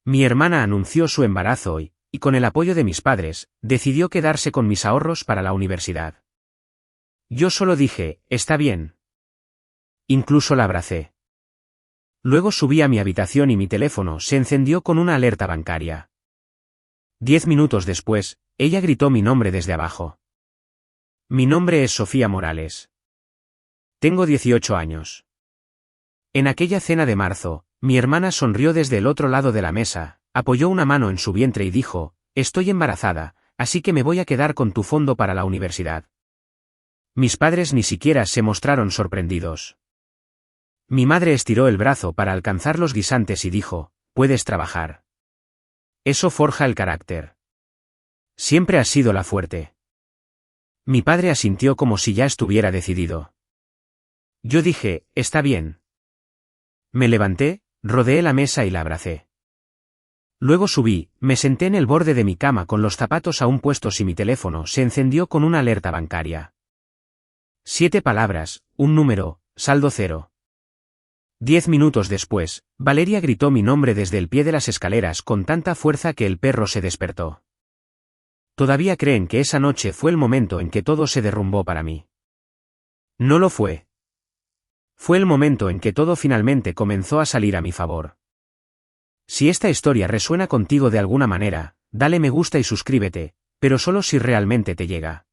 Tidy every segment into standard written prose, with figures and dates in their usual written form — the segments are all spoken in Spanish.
Mi hermana anunció su embarazo y con el apoyo de mis padres, decidió quedarse con mis ahorros para la universidad. Yo solo dije, está bien. Incluso la abracé. Luego subí a mi habitación y mi teléfono se encendió con una alerta bancaria. 10 minutos después, ella gritó mi nombre desde abajo. Mi nombre es Sofía Morales. Tengo 18 años. En aquella cena de marzo, mi hermana sonrió desde el otro lado de la mesa, apoyó una mano en su vientre y dijo, estoy embarazada, así que me voy a quedar con tu fondo para la universidad. Mis padres ni siquiera se mostraron sorprendidos. Mi madre estiró el brazo para alcanzar los guisantes y dijo, puedes trabajar. Eso forja el carácter. Siempre has sido la fuerte. Mi padre asintió como si ya estuviera decidido. Yo dije, está bien. Me levanté, rodeé la mesa y la abracé. Luego subí, me senté en el borde de mi cama con los zapatos aún puestos y mi teléfono se encendió con una alerta bancaria. 7 palabras, un número, saldo 0. 10 minutos después, Valeria gritó mi nombre desde el pie de las escaleras con tanta fuerza que el perro se despertó. Todavía creen que esa noche fue el momento en que todo se derrumbó para mí. No lo fue. Fue el momento en que todo finalmente comenzó a salir a mi favor. Si esta historia resuena contigo de alguna manera, dale me gusta y suscríbete, pero solo si realmente te llega.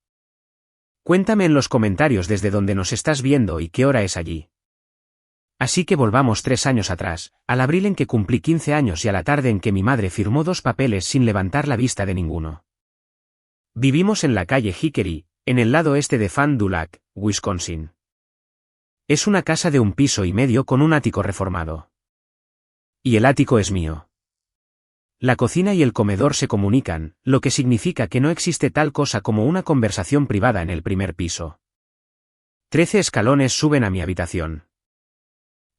Cuéntame en los comentarios desde donde nos estás viendo y qué hora es allí. Así que volvamos 3 años atrás, al abril en que cumplí 15 años y a la tarde en que mi madre firmó 2 papeles sin levantar la vista de ninguno. Vivimos en la calle Hickory, en el lado este de Fond du Lac, Wisconsin. Es una casa de 1 piso y medio con un ático reformado. Y el ático es mío. La cocina y el comedor se comunican, lo que significa que no existe tal cosa como una conversación privada en el primer piso. 13 escalones suben a mi habitación.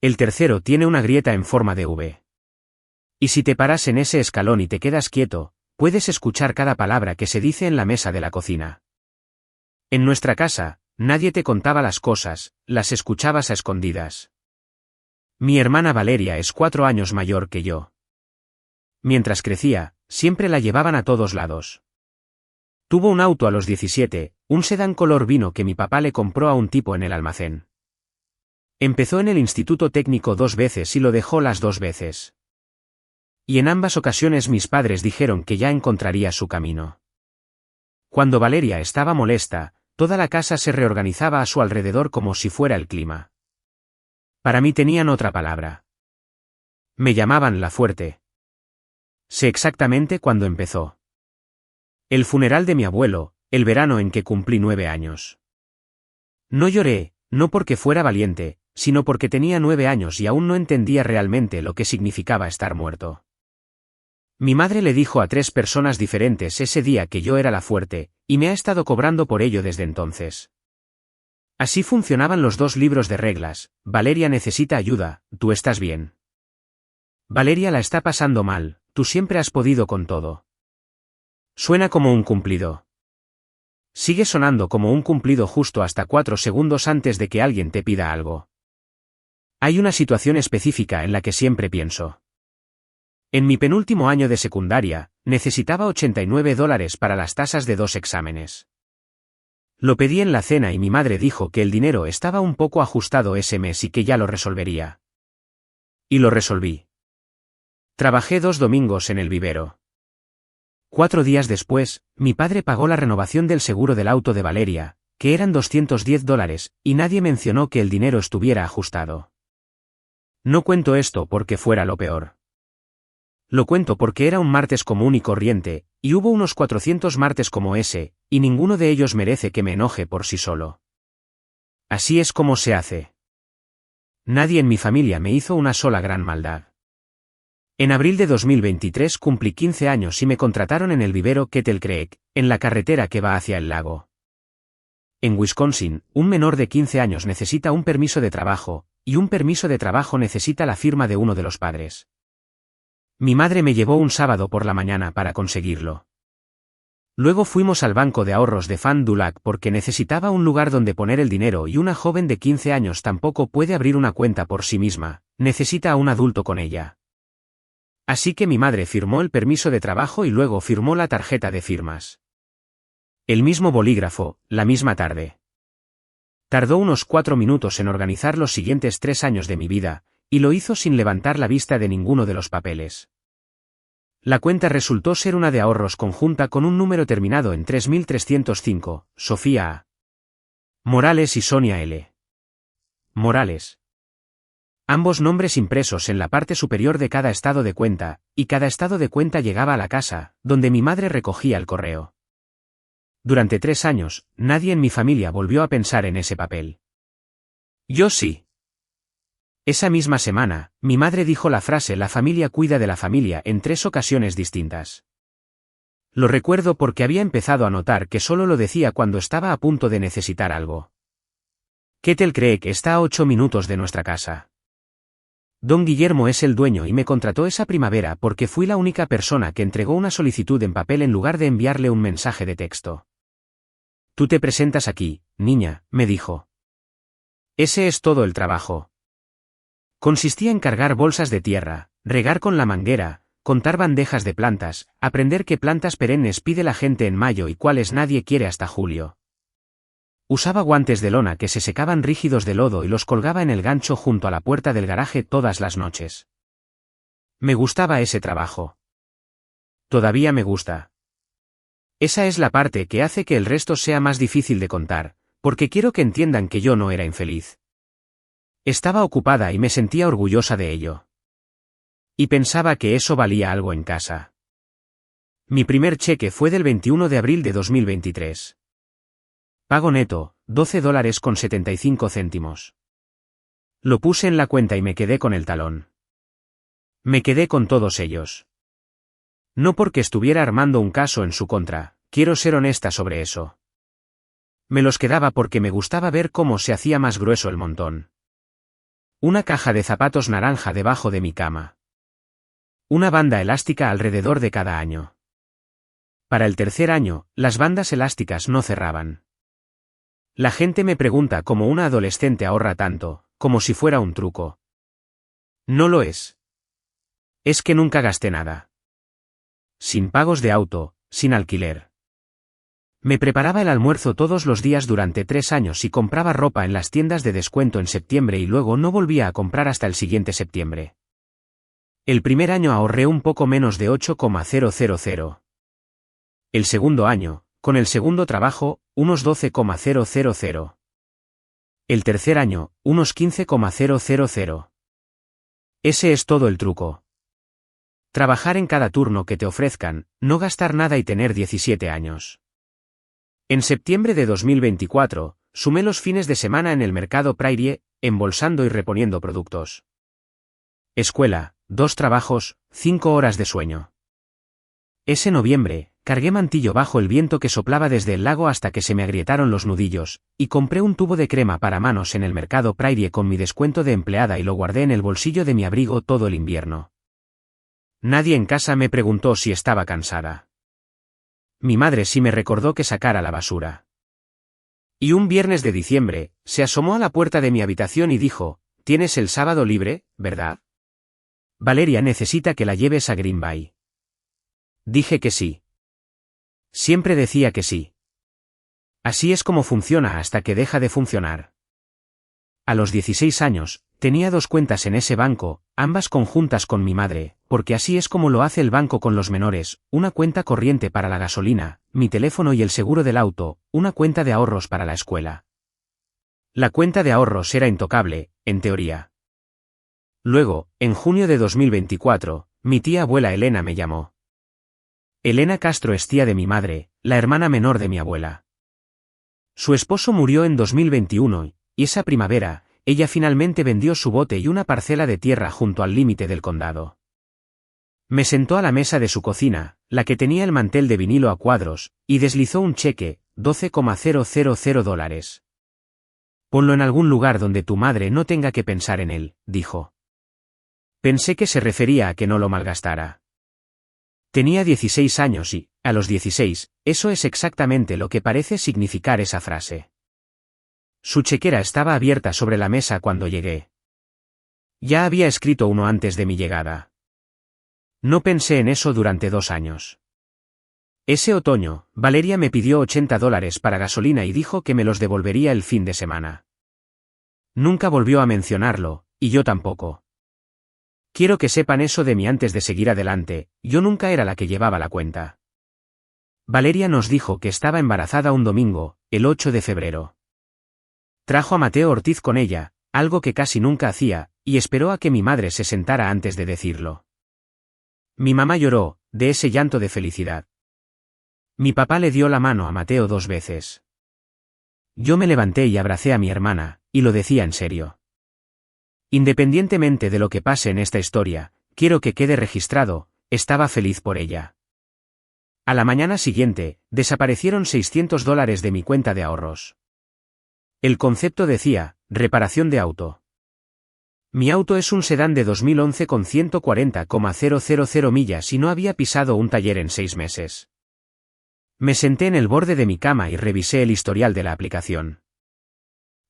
El tercero tiene una grieta en forma de V. Y si te paras en ese escalón y te quedas quieto, puedes escuchar cada palabra que se dice en la mesa de la cocina. En nuestra casa, nadie te contaba las cosas, las escuchabas a escondidas. Mi hermana Valeria es 4 años mayor que yo. Mientras crecía, siempre la llevaban a todos lados. Tuvo un auto a los 17, un sedán color vino que mi papá le compró a un tipo en el almacén. Empezó en el instituto técnico 2 veces y lo dejó las 2 veces. Y en ambas ocasiones mis padres dijeron que ya encontraría su camino. Cuando Valeria estaba molesta, toda la casa se reorganizaba a su alrededor como si fuera el clima. Para mí tenían otra palabra. Me llamaban la fuerte. Sé exactamente cuándo empezó. El funeral de mi abuelo, el verano en que cumplí 9 años. No lloré, no porque fuera valiente, sino porque tenía 9 años y aún no entendía realmente lo que significaba estar muerto. Mi madre le dijo a 3 personas diferentes ese día que yo era la fuerte, y me ha estado cobrando por ello desde entonces. Así funcionaban los 2 libros de reglas: Valeria necesita ayuda, tú estás bien. Valeria la está pasando mal, tú siempre has podido con todo. Suena como un cumplido. Sigue sonando como un cumplido justo hasta 4 segundos antes de que alguien te pida algo. Hay una situación específica en la que siempre pienso. En mi penúltimo año de secundaria, necesitaba $89 para las tasas de 2 exámenes. Lo pedí en la cena y mi madre dijo que el dinero estaba un poco ajustado ese mes y que ya lo resolvería. Y lo resolví. Trabajé 2 domingos en el vivero. 4 días después, mi padre pagó la renovación del seguro del auto de Valeria, que eran $210, y nadie mencionó que el dinero estuviera ajustado. No cuento esto porque fuera lo peor. Lo cuento porque era un martes común y corriente, y hubo unos 400 martes como ese, y ninguno de ellos merece que me enoje por sí solo. Así es como se hace. Nadie en mi familia me hizo una sola gran maldad. En abril de 2023 cumplí 15 años y me contrataron en el vivero Kettle Creek, en la carretera que va hacia el lago. En Wisconsin, un menor de 15 años necesita un permiso de trabajo, y un permiso de trabajo necesita la firma de uno de los padres. Mi madre me llevó un sábado por la mañana para conseguirlo. Luego fuimos al banco de ahorros de Fond du Lac porque necesitaba un lugar donde poner el dinero y una joven de 15 años tampoco puede abrir una cuenta por sí misma, necesita a un adulto con ella. Así que mi madre firmó el permiso de trabajo y luego firmó la tarjeta de firmas. El mismo bolígrafo, la misma tarde. Tardó unos 4 minutos en organizar los siguientes 3 años de mi vida, y lo hizo sin levantar la vista de ninguno de los papeles. La cuenta resultó ser una de ahorros conjunta con un número terminado en 3305, Sofía A. Morales y Sonia L. Morales. Ambos nombres impresos en la parte superior de cada estado de cuenta, y cada estado de cuenta llegaba a la casa, donde mi madre recogía el correo. Durante 3 años, nadie en mi familia volvió a pensar en ese papel. Yo sí. Esa misma semana, mi madre dijo la frase "la familia cuida de la familia" en 3 ocasiones distintas. Lo recuerdo porque había empezado a notar que solo lo decía cuando estaba a punto de necesitar algo. Kettle cree que está a 8 minutos de nuestra casa. Don Guillermo es el dueño y me contrató esa primavera porque fui la única persona que entregó una solicitud en papel en lugar de enviarle un mensaje de texto. Tú te presentas aquí, niña, me dijo. Ese es todo el trabajo. Consistía en cargar bolsas de tierra, regar con la manguera, contar bandejas de plantas, aprender qué plantas perennes pide la gente en mayo y cuáles nadie quiere hasta julio. Usaba guantes de lona que se secaban rígidos de lodo y los colgaba en el gancho junto a la puerta del garaje todas las noches. Me gustaba ese trabajo. Todavía me gusta. Esa es la parte que hace que el resto sea más difícil de contar, porque quiero que entiendan que yo no era infeliz. Estaba ocupada y me sentía orgullosa de ello. Y pensaba que eso valía algo en casa. Mi primer cheque fue del 21 de abril de 2023. Pago neto, $12.75. Lo puse en la cuenta y me quedé con el talón. Me quedé con todos ellos. No porque estuviera armando un caso en su contra, quiero ser honesta sobre eso. Me los quedaba porque me gustaba ver cómo se hacía más grueso el montón. Una caja de zapatos naranja debajo de mi cama. Una banda elástica alrededor de cada año. Para el tercer año, las bandas elásticas no cerraban. La gente me pregunta cómo una adolescente ahorra tanto, como si fuera un truco. No lo es. Es que nunca gasté nada. Sin pagos de auto, sin alquiler. Me preparaba el almuerzo todos los días durante 3 años y compraba ropa en las tiendas de descuento en septiembre y luego no volvía a comprar hasta el siguiente septiembre. El primer año ahorré un poco menos de 8,000. El segundo año, con el segundo trabajo, unos 12,000. El tercer año, unos 15,000. Ese es todo el truco. Trabajar en cada turno que te ofrezcan, no gastar nada y tener 17 años. En septiembre de 2024, sumé los fines de semana en el mercado Prairie, embolsando y reponiendo productos. Escuela, 2 trabajos, 5 horas de sueño. Ese noviembre, cargué mantillo bajo el viento que soplaba desde el lago hasta que se me agrietaron los nudillos, y compré un tubo de crema para manos en el mercado Prairie con mi descuento de empleada y lo guardé en el bolsillo de mi abrigo todo el invierno. Nadie en casa me preguntó si estaba cansada. Mi madre sí me recordó que sacara la basura. Y un viernes de diciembre, se asomó a la puerta de mi habitación y dijo, «¿Tienes el sábado libre, verdad? Valeria necesita que la lleves a Green Bay». Dije que sí. Siempre decía que sí. Así es como funciona hasta que deja de funcionar. A los 16 años, tenía 2 cuentas en ese banco, ambas conjuntas con mi madre, porque así es como lo hace el banco con los menores, una cuenta corriente para la gasolina, mi teléfono y el seguro del auto, una cuenta de ahorros para la escuela. La cuenta de ahorros era intocable, en teoría. Luego, en junio de 2024, mi tía abuela Elena me llamó. Elena Castro es tía de mi madre, la hermana menor de mi abuela. Su esposo murió en 2021, y esa primavera, ella finalmente vendió su bote y una parcela de tierra junto al límite del condado. Me sentó a la mesa de su cocina, la que tenía el mantel de vinilo a cuadros, y deslizó un cheque, $12,000. Ponlo en algún lugar donde tu madre no tenga que pensar en él, dijo. Pensé que se refería a que no lo malgastara. Tenía 16 años y, a los 16, eso es exactamente lo que parece significar esa frase. Su chequera estaba abierta sobre la mesa cuando llegué. Ya había escrito uno antes de mi llegada. No pensé en eso durante 2 años. Ese otoño, Valeria me pidió $80 para gasolina y dijo que me los devolvería el fin de semana. Nunca volvió a mencionarlo, y yo tampoco. Quiero que sepan eso de mí antes de seguir adelante, yo nunca era la que llevaba la cuenta. Valeria nos dijo que estaba embarazada un domingo, el 8 de febrero. Trajo a Mateo Ortiz con ella, algo que casi nunca hacía, y esperó a que mi madre se sentara antes de decirlo. Mi mamá lloró, de ese llanto de felicidad. Mi papá le dio la mano a Mateo 2 veces. Yo me levanté y abracé a mi hermana, y lo decía en serio. Independientemente de lo que pase en esta historia, quiero que quede registrado, estaba feliz por ella. A la mañana siguiente, desaparecieron $600 de mi cuenta de ahorros. El concepto decía, reparación de auto. Mi auto es un sedán de 2011 con 140,000 millas y no había pisado un taller en 6 meses. Me senté en el borde de mi cama y revisé el historial de la aplicación.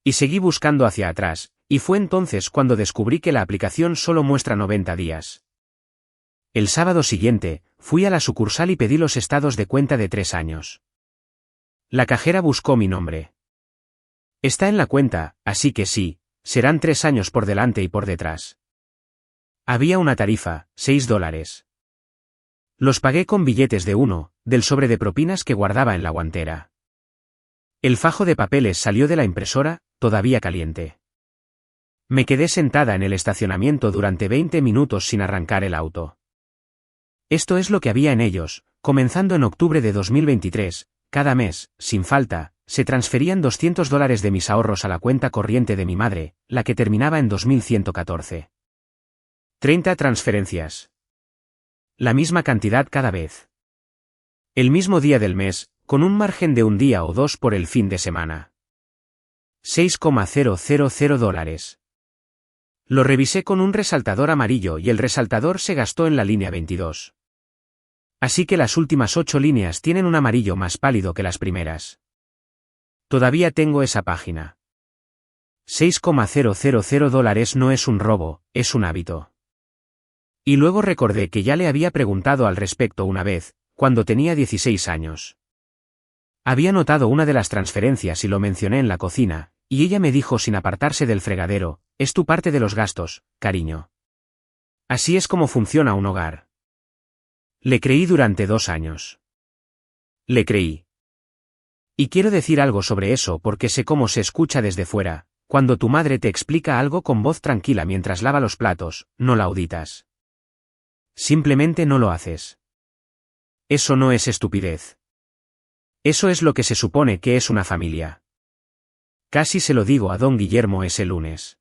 Y seguí buscando hacia atrás, y fue entonces cuando descubrí que la aplicación solo muestra 90 días. El sábado siguiente, fui a la sucursal y pedí los estados de cuenta de 3 años. La cajera buscó mi nombre. Está en la cuenta, así que sí, serán 3 años por delante y por detrás. Había una tarifa, $6. Los pagué con billetes de 1, del sobre de propinas que guardaba en la guantera. El fajo de papeles salió de la impresora, todavía caliente. Me quedé sentada en el estacionamiento durante 20 minutos sin arrancar el auto. Esto es lo que había en ellos, comenzando en octubre de 2023, cada mes, sin falta, se transferían $200 de mis ahorros a la cuenta corriente de mi madre, la que terminaba en 2114. 30 transferencias. La misma cantidad cada vez. El mismo día del mes, con un margen de un día o 2 por el fin de semana. $6,000. Lo revisé con un resaltador amarillo y el resaltador se gastó en la línea 22. Así que las últimas 8 líneas tienen un amarillo más pálido que las primeras. Todavía tengo esa página. $6,000 no es un robo, es un hábito. Y luego recordé que ya le había preguntado al respecto una vez, cuando tenía 16 años. Había notado una de las transferencias y lo mencioné en la cocina, y ella me dijo sin apartarse del fregadero, es tu parte de los gastos, cariño. Así es como funciona un hogar. Le creí durante 2 años. Le creí. Y quiero decir algo sobre eso porque sé cómo se escucha desde fuera, cuando tu madre te explica algo con voz tranquila mientras lava los platos, no la auditas. Simplemente no lo haces. Eso no es estupidez. Eso es lo que se supone que es una familia. Casi se lo digo a don Guillermo ese lunes.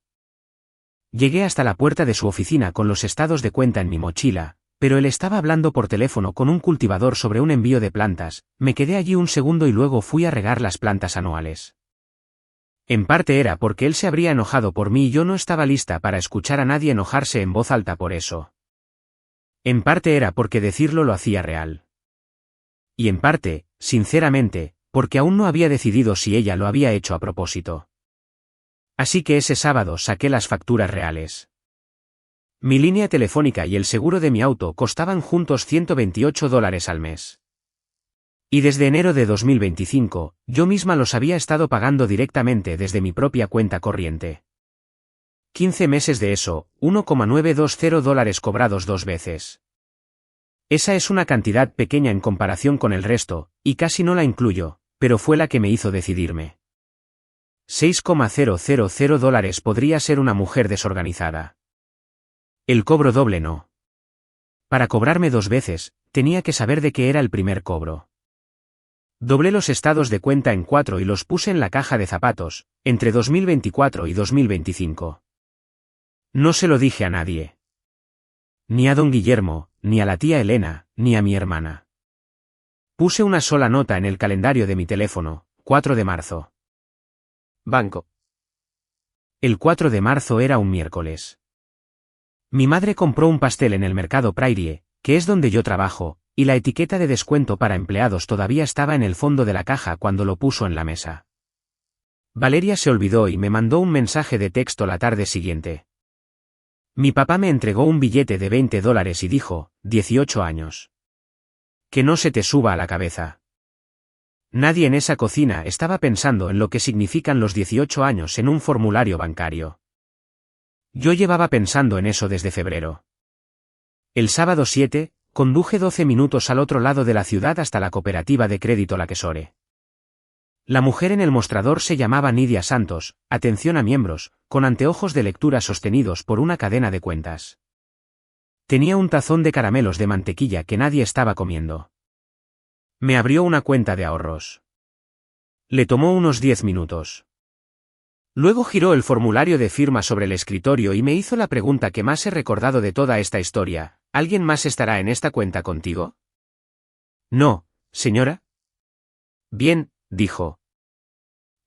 Llegué hasta la puerta de su oficina con los estados de cuenta en mi mochila, pero él estaba hablando por teléfono con un cultivador sobre un envío de plantas, me quedé allí un segundo y luego fui a regar las plantas anuales. En parte era porque él se habría enojado por mí y yo no estaba lista para escuchar a nadie enojarse en voz alta por eso. En parte era porque decirlo lo hacía real. Y en parte, sinceramente, porque aún no había decidido si ella lo había hecho a propósito. Así que ese sábado saqué las facturas reales. Mi línea telefónica y el seguro de mi auto costaban juntos $128 al mes. Y desde enero de 2025, yo misma los había estado pagando directamente desde mi propia cuenta corriente. 15 meses de eso, $1,920 cobrados 2 veces. Esa es una cantidad pequeña en comparación con el resto, y casi no la incluyo, pero fue la que me hizo decidirme. $6,000 podría ser una mujer desorganizada. El cobro doble no. Para cobrarme 2 veces, tenía que saber de qué era el primer cobro. Doblé los estados de cuenta en 4 y los puse en la caja de zapatos, entre 2024 y 2025. No se lo dije a nadie. Ni a don Guillermo, ni a la tía Elena, ni a mi hermana. Puse una sola nota en el calendario de mi teléfono, 4 de marzo. Banco. El 4 de marzo era un miércoles. Mi madre compró un pastel en el mercado Prairie, que es donde yo trabajo, y la etiqueta de descuento para empleados todavía estaba en el fondo de la caja cuando lo puso en la mesa. Valeria se olvidó y me mandó un mensaje de texto la tarde siguiente. Mi papá me entregó un billete de $20 y dijo, 18 años. Que no se te suba a la cabeza. Nadie en esa cocina estaba pensando en lo que significan los 18 años en un formulario bancario. Yo llevaba pensando en eso desde febrero. El sábado 7, conduje 12 minutos al otro lado de la ciudad hasta la cooperativa de crédito La Quesore. La mujer en el mostrador se llamaba Nidia Santos, atención a miembros, con anteojos de lectura sostenidos por una cadena de cuentas. Tenía un tazón de caramelos de mantequilla que nadie estaba comiendo. Me abrió una cuenta de ahorros. Le tomó unos 10 minutos. Luego giró el formulario de firma sobre el escritorio y me hizo la pregunta que más he recordado de toda esta historia: ¿alguien más estará en esta cuenta contigo? No, señora. Bien, dijo.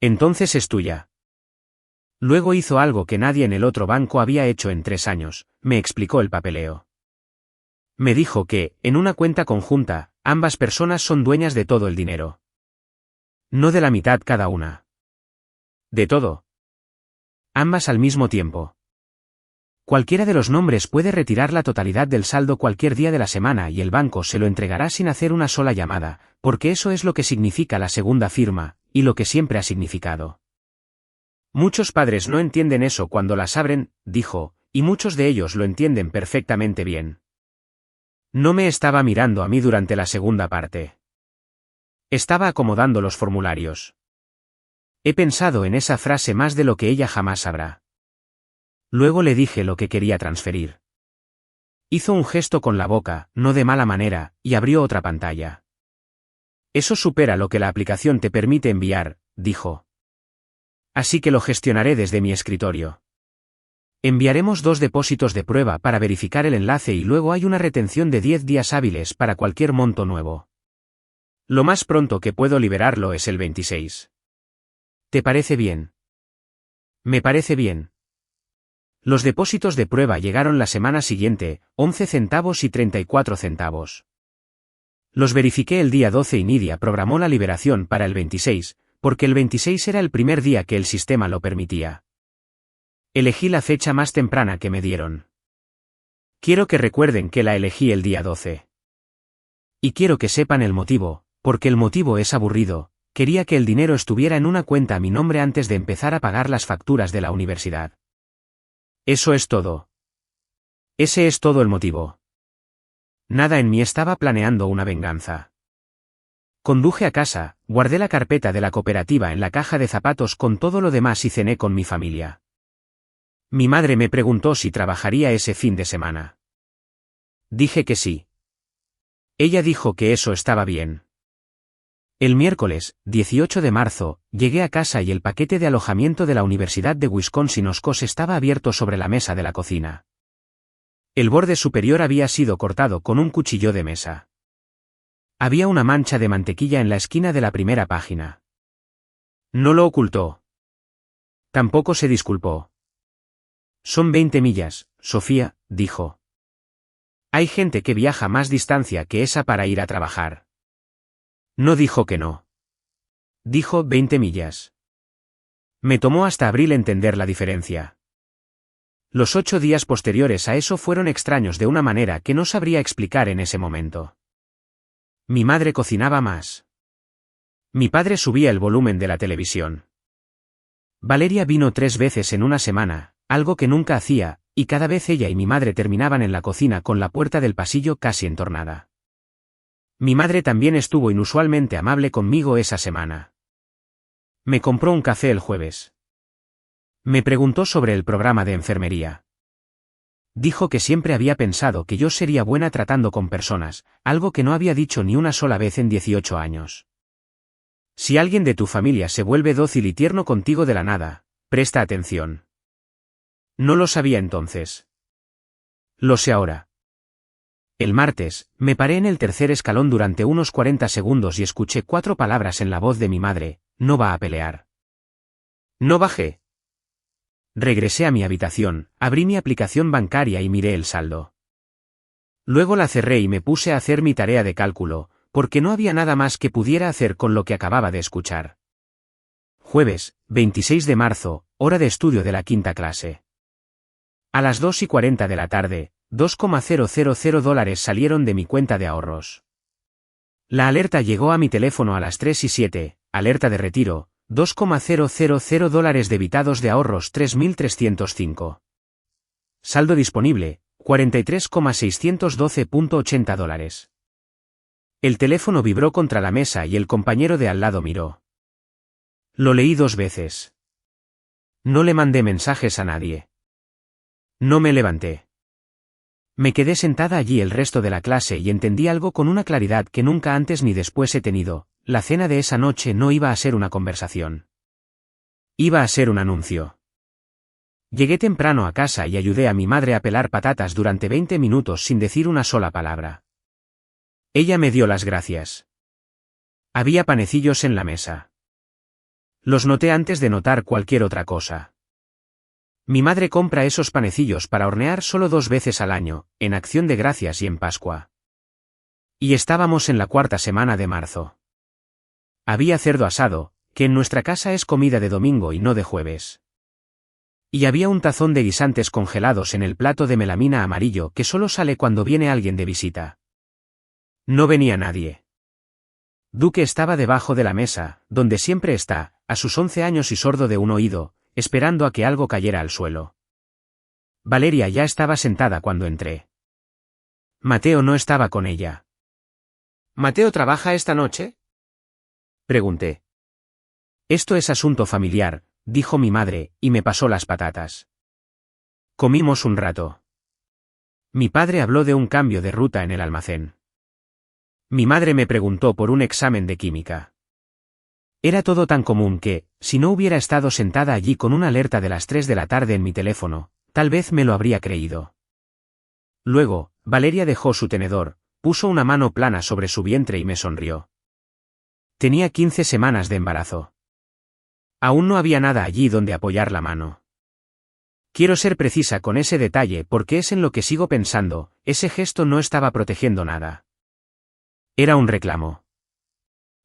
Entonces es tuya. Luego hizo algo que nadie en el otro banco había hecho en 3 años, me explicó el papeleo. Me dijo que, en una cuenta conjunta, ambas personas son dueñas de todo el dinero. No de la mitad cada una. De todo. Ambas al mismo tiempo. Cualquiera de los nombres puede retirar la totalidad del saldo cualquier día de la semana y el banco se lo entregará sin hacer una sola llamada, porque eso es lo que significa la segunda firma, y lo que siempre ha significado. Muchos padres no entienden eso cuando las abren, dijo, y muchos de ellos lo entienden perfectamente bien. No me estaba mirando a mí durante la segunda parte. Estaba acomodando los formularios. He pensado en esa frase más de lo que ella jamás sabrá. Luego le dije lo que quería transferir. Hizo un gesto con la boca, no de mala manera, y abrió otra pantalla. Eso supera lo que la aplicación te permite enviar, dijo. Así que lo gestionaré desde mi escritorio. Enviaremos 2 depósitos de prueba para verificar el enlace y luego hay una retención de 10 días hábiles para cualquier monto nuevo. Lo más pronto que puedo liberarlo es el 26. ¿Te parece bien? Me parece bien. Los depósitos de prueba llegaron la semana siguiente, 11 centavos y 34 centavos. Los verifiqué el día 12 y Nidia programó la liberación para el 26, porque el 26 era el primer día que el sistema lo permitía. Elegí la fecha más temprana que me dieron. Quiero que recuerden que la elegí el día 12. Y quiero que sepan el motivo, porque el motivo es aburrido: quería que el dinero estuviera en una cuenta a mi nombre antes de empezar a pagar las facturas de la universidad. Eso es todo. Ese es todo el motivo. Nada en mí estaba planeando una venganza. Conduje a casa, guardé la carpeta de la cooperativa en la caja de zapatos con todo lo demás y cené con mi familia. Mi madre me preguntó si trabajaría ese fin de semana. Dije que sí. Ella dijo que eso estaba bien. El miércoles, 18 de marzo, llegué a casa y el paquete de alojamiento de la Universidad de Wisconsin-Oshkosh estaba abierto sobre la mesa de la cocina. El borde superior había sido cortado con un cuchillo de mesa. Había una mancha de mantequilla en la esquina de la primera página. No lo ocultó. Tampoco se disculpó. Son 20 millas, Sofía, dijo. Hay gente que viaja más distancia que esa para ir a trabajar. No dijo que no. Dijo 20 millas. Me tomó hasta abril entender la diferencia. Los 8 días posteriores a eso fueron extraños de una manera que no sabría explicar en ese momento. Mi madre cocinaba más. Mi padre subía el volumen de la televisión. Valeria vino 3 veces en una semana, algo que nunca hacía, y cada vez ella y mi madre terminaban en la cocina con la puerta del pasillo casi entornada. Mi madre también estuvo inusualmente amable conmigo esa semana. Me compró un café el jueves. Me preguntó sobre el programa de enfermería. Dijo que siempre había pensado que yo sería buena tratando con personas, algo que no había dicho ni una sola vez en 18 años. Si alguien de tu familia se vuelve dócil y tierno contigo de la nada, presta atención. No lo sabía entonces. Lo sé ahora. El martes, me paré en el tercer escalón durante unos 40 segundos y escuché 4 palabras en la voz de mi madre: no va a pelear. No bajé. Regresé a mi habitación, abrí mi aplicación bancaria y miré el saldo. Luego la cerré y me puse a hacer mi tarea de cálculo, porque no había nada más que pudiera hacer con lo que acababa de escuchar. Jueves, 26 de marzo, hora de estudio de la 5ª clase. A las 2:40 de la tarde, $2,000 salieron de mi cuenta de ahorros. La alerta llegó a mi teléfono a las 3:07, alerta de retiro, $2,000 debitados de ahorros 3.305. Saldo disponible, $43,612.80. El teléfono vibró contra la mesa y el compañero de al lado miró. Lo leí 2 veces. No le mandé mensajes a nadie. No me levanté. Me quedé sentada allí el resto de la clase y entendí algo con una claridad que nunca antes ni después he tenido: la cena de esa noche no iba a ser una conversación. Iba a ser un anuncio. Llegué temprano a casa y ayudé a mi madre a pelar patatas durante 20 minutos sin decir una sola palabra. Ella me dio las gracias. Había panecillos en la mesa. Los noté antes de notar cualquier otra cosa. Mi madre compra esos panecillos para hornear solo 2 veces al año, en Acción de Gracias y en Pascua. Y estábamos en la 4ª semana de marzo. Había cerdo asado, que en nuestra casa es comida de domingo y no de jueves. Y había un tazón de guisantes congelados en el plato de melamina amarillo que solo sale cuando viene alguien de visita. No venía nadie. Duque estaba debajo de la mesa, donde siempre está, a sus 11 años y sordo de un oído, esperando a que algo cayera al suelo. Valeria ya estaba sentada cuando entré. Mateo no estaba con ella. ¿Mateo trabaja esta noche?, pregunté. Esto es asunto familiar, dijo mi madre, y me pasó las patatas. Comimos un rato. Mi padre habló de un cambio de ruta en el almacén. Mi madre me preguntó por un examen de química. Era todo tan común que, si no hubiera estado sentada allí con una alerta de las 3 de la tarde en mi teléfono, tal vez me lo habría creído. Luego, Valeria dejó su tenedor, puso una mano plana sobre su vientre y me sonrió. Tenía 15 semanas de embarazo. Aún no había nada allí donde apoyar la mano. Quiero ser precisa con ese detalle porque es en lo que sigo pensando: ese gesto no estaba protegiendo nada. Era un reclamo.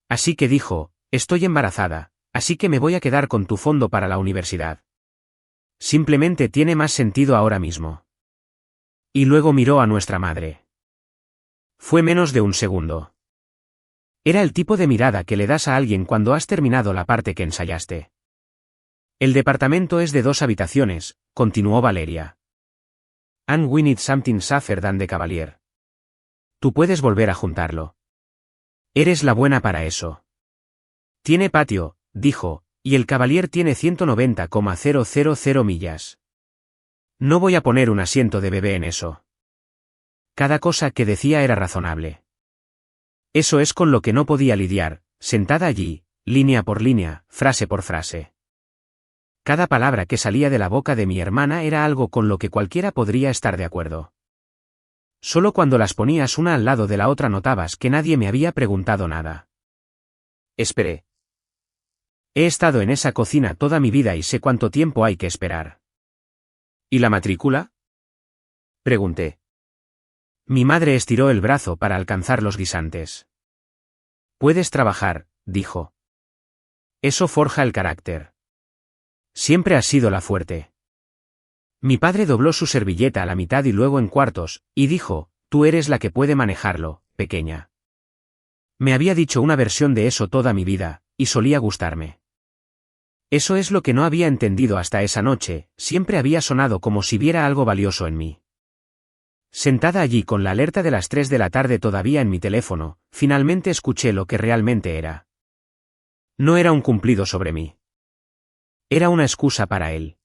Así que dijo: estoy embarazada, así que me voy a quedar con tu fondo para la universidad. Simplemente tiene más sentido ahora mismo. Y luego miró a nuestra madre. Fue menos de un segundo. Era el tipo de mirada que le das a alguien cuando has terminado la parte que ensayaste. El departamento es de 2 habitaciones, continuó Valeria. And we need something safer than the Cavalier. Tú puedes volver a juntarlo. Eres la buena para eso. Tiene patio, dijo, y el Cavalier tiene 190,000 millas. No voy a poner un asiento de bebé en eso. Cada cosa que decía era razonable. Eso es con lo que no podía lidiar, sentada allí, línea por línea, frase por frase. Cada palabra que salía de la boca de mi hermana era algo con lo que cualquiera podría estar de acuerdo. Solo cuando las ponías una al lado de la otra notabas que nadie me había preguntado nada. Esperé. He estado en esa cocina toda mi vida y sé cuánto tiempo hay que esperar. ¿Y la matrícula?, pregunté. Mi madre estiró el brazo para alcanzar los guisantes. Puedes trabajar, dijo. Eso forja el carácter. Siempre has sido la fuerte. Mi padre dobló su servilleta a la mitad y luego en cuartos, y dijo: tú eres la que puede manejarlo, pequeña. Me había dicho una versión de eso toda mi vida, y solía gustarme. Eso es lo que no había entendido hasta esa noche: siempre había sonado como si viera algo valioso en mí. Sentada allí con la alerta de las 3 de la tarde todavía en mi teléfono, finalmente escuché lo que realmente era. No era un cumplido sobre mí. Era una excusa para él.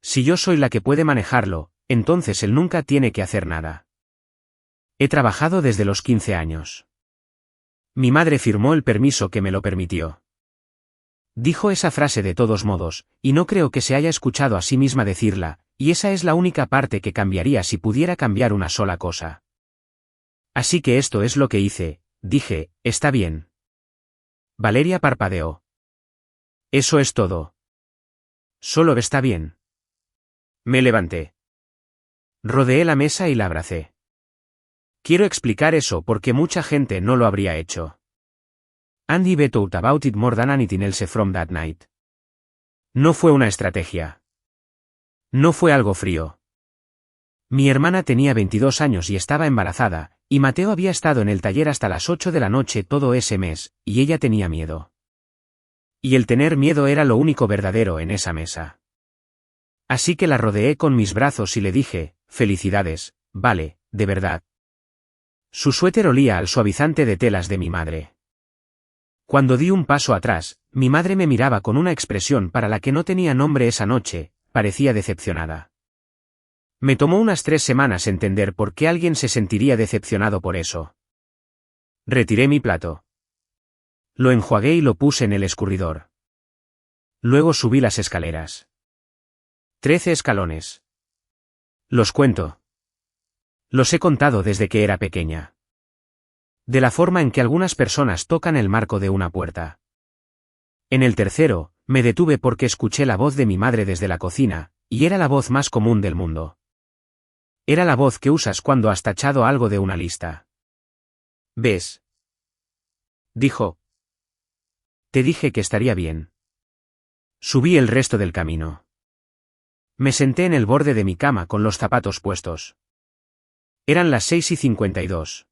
Si yo soy la que puede manejarlo, entonces él nunca tiene que hacer nada. He trabajado desde los 15 años. Mi madre firmó el permiso que me lo permitió. Dijo esa frase de todos modos, y no creo que se haya escuchado a sí misma decirla, y esa es la única parte que cambiaría si pudiera cambiar una sola cosa. Así que esto es lo que hice, dije: está bien. Valeria parpadeó. Eso es todo. Solo está bien. Me levanté. Rodeé la mesa y la abracé. Quiero explicar eso porque mucha gente no lo habría hecho. Andy thought about it more than anything else from that night. No fue una estrategia. No fue algo frío. Mi hermana tenía 22 años y estaba embarazada, y Mateo había estado en el taller hasta las 8 de la noche todo ese mes, y ella tenía miedo. Y el tener miedo era lo único verdadero en esa mesa. Así que la rodeé con mis brazos y le dije, felicidades, vale, de verdad. Su suéter olía al suavizante de telas de mi madre. Cuando di un paso atrás, mi madre me miraba con una expresión para la que no tenía nombre esa noche, parecía decepcionada. Me tomó unas 3 semanas entender por qué alguien se sentiría decepcionado por eso. Retiré mi plato. Lo enjuagué y lo puse en el escurridor. Luego subí las escaleras. 13 escalones. Los cuento. Los he contado desde que era pequeña. De la forma en que algunas personas tocan el marco de una puerta. En el tercero, me detuve porque escuché la voz de mi madre desde la cocina, y era la voz más común del mundo. Era la voz que usas cuando has tachado algo de una lista. ¿Ves? Dijo. Te dije que estaría bien. Subí el resto del camino. Me senté en el borde de mi cama con los zapatos puestos. Eran las 6:52.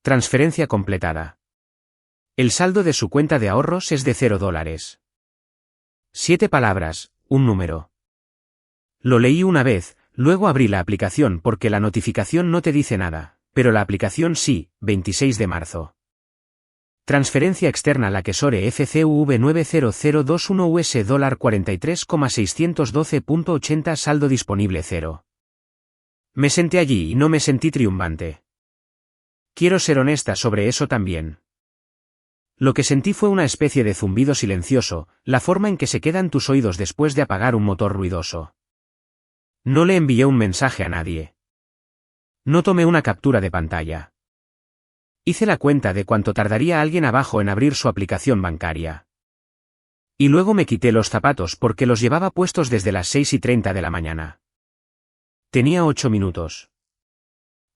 Transferencia completada. El saldo de su cuenta de ahorros es de $0. 7 palabras, un número. Lo leí una vez, luego abrí la aplicación porque la notificación no te dice nada, pero la aplicación sí, 26 de marzo. Transferencia externa Lakesore FCUV 90021 US $43,612.80 saldo disponible 0. Me senté allí y no me sentí triunfante. Quiero ser honesta sobre eso también. Lo que sentí fue una especie de zumbido silencioso, la forma en que se quedan tus oídos después de apagar un motor ruidoso. No le envié un mensaje a nadie. No tomé una captura de pantalla. Hice la cuenta de cuánto tardaría alguien abajo en abrir su aplicación bancaria. Y luego me quité los zapatos porque los llevaba puestos desde las 6:30 de la mañana. Tenía 8 minutos.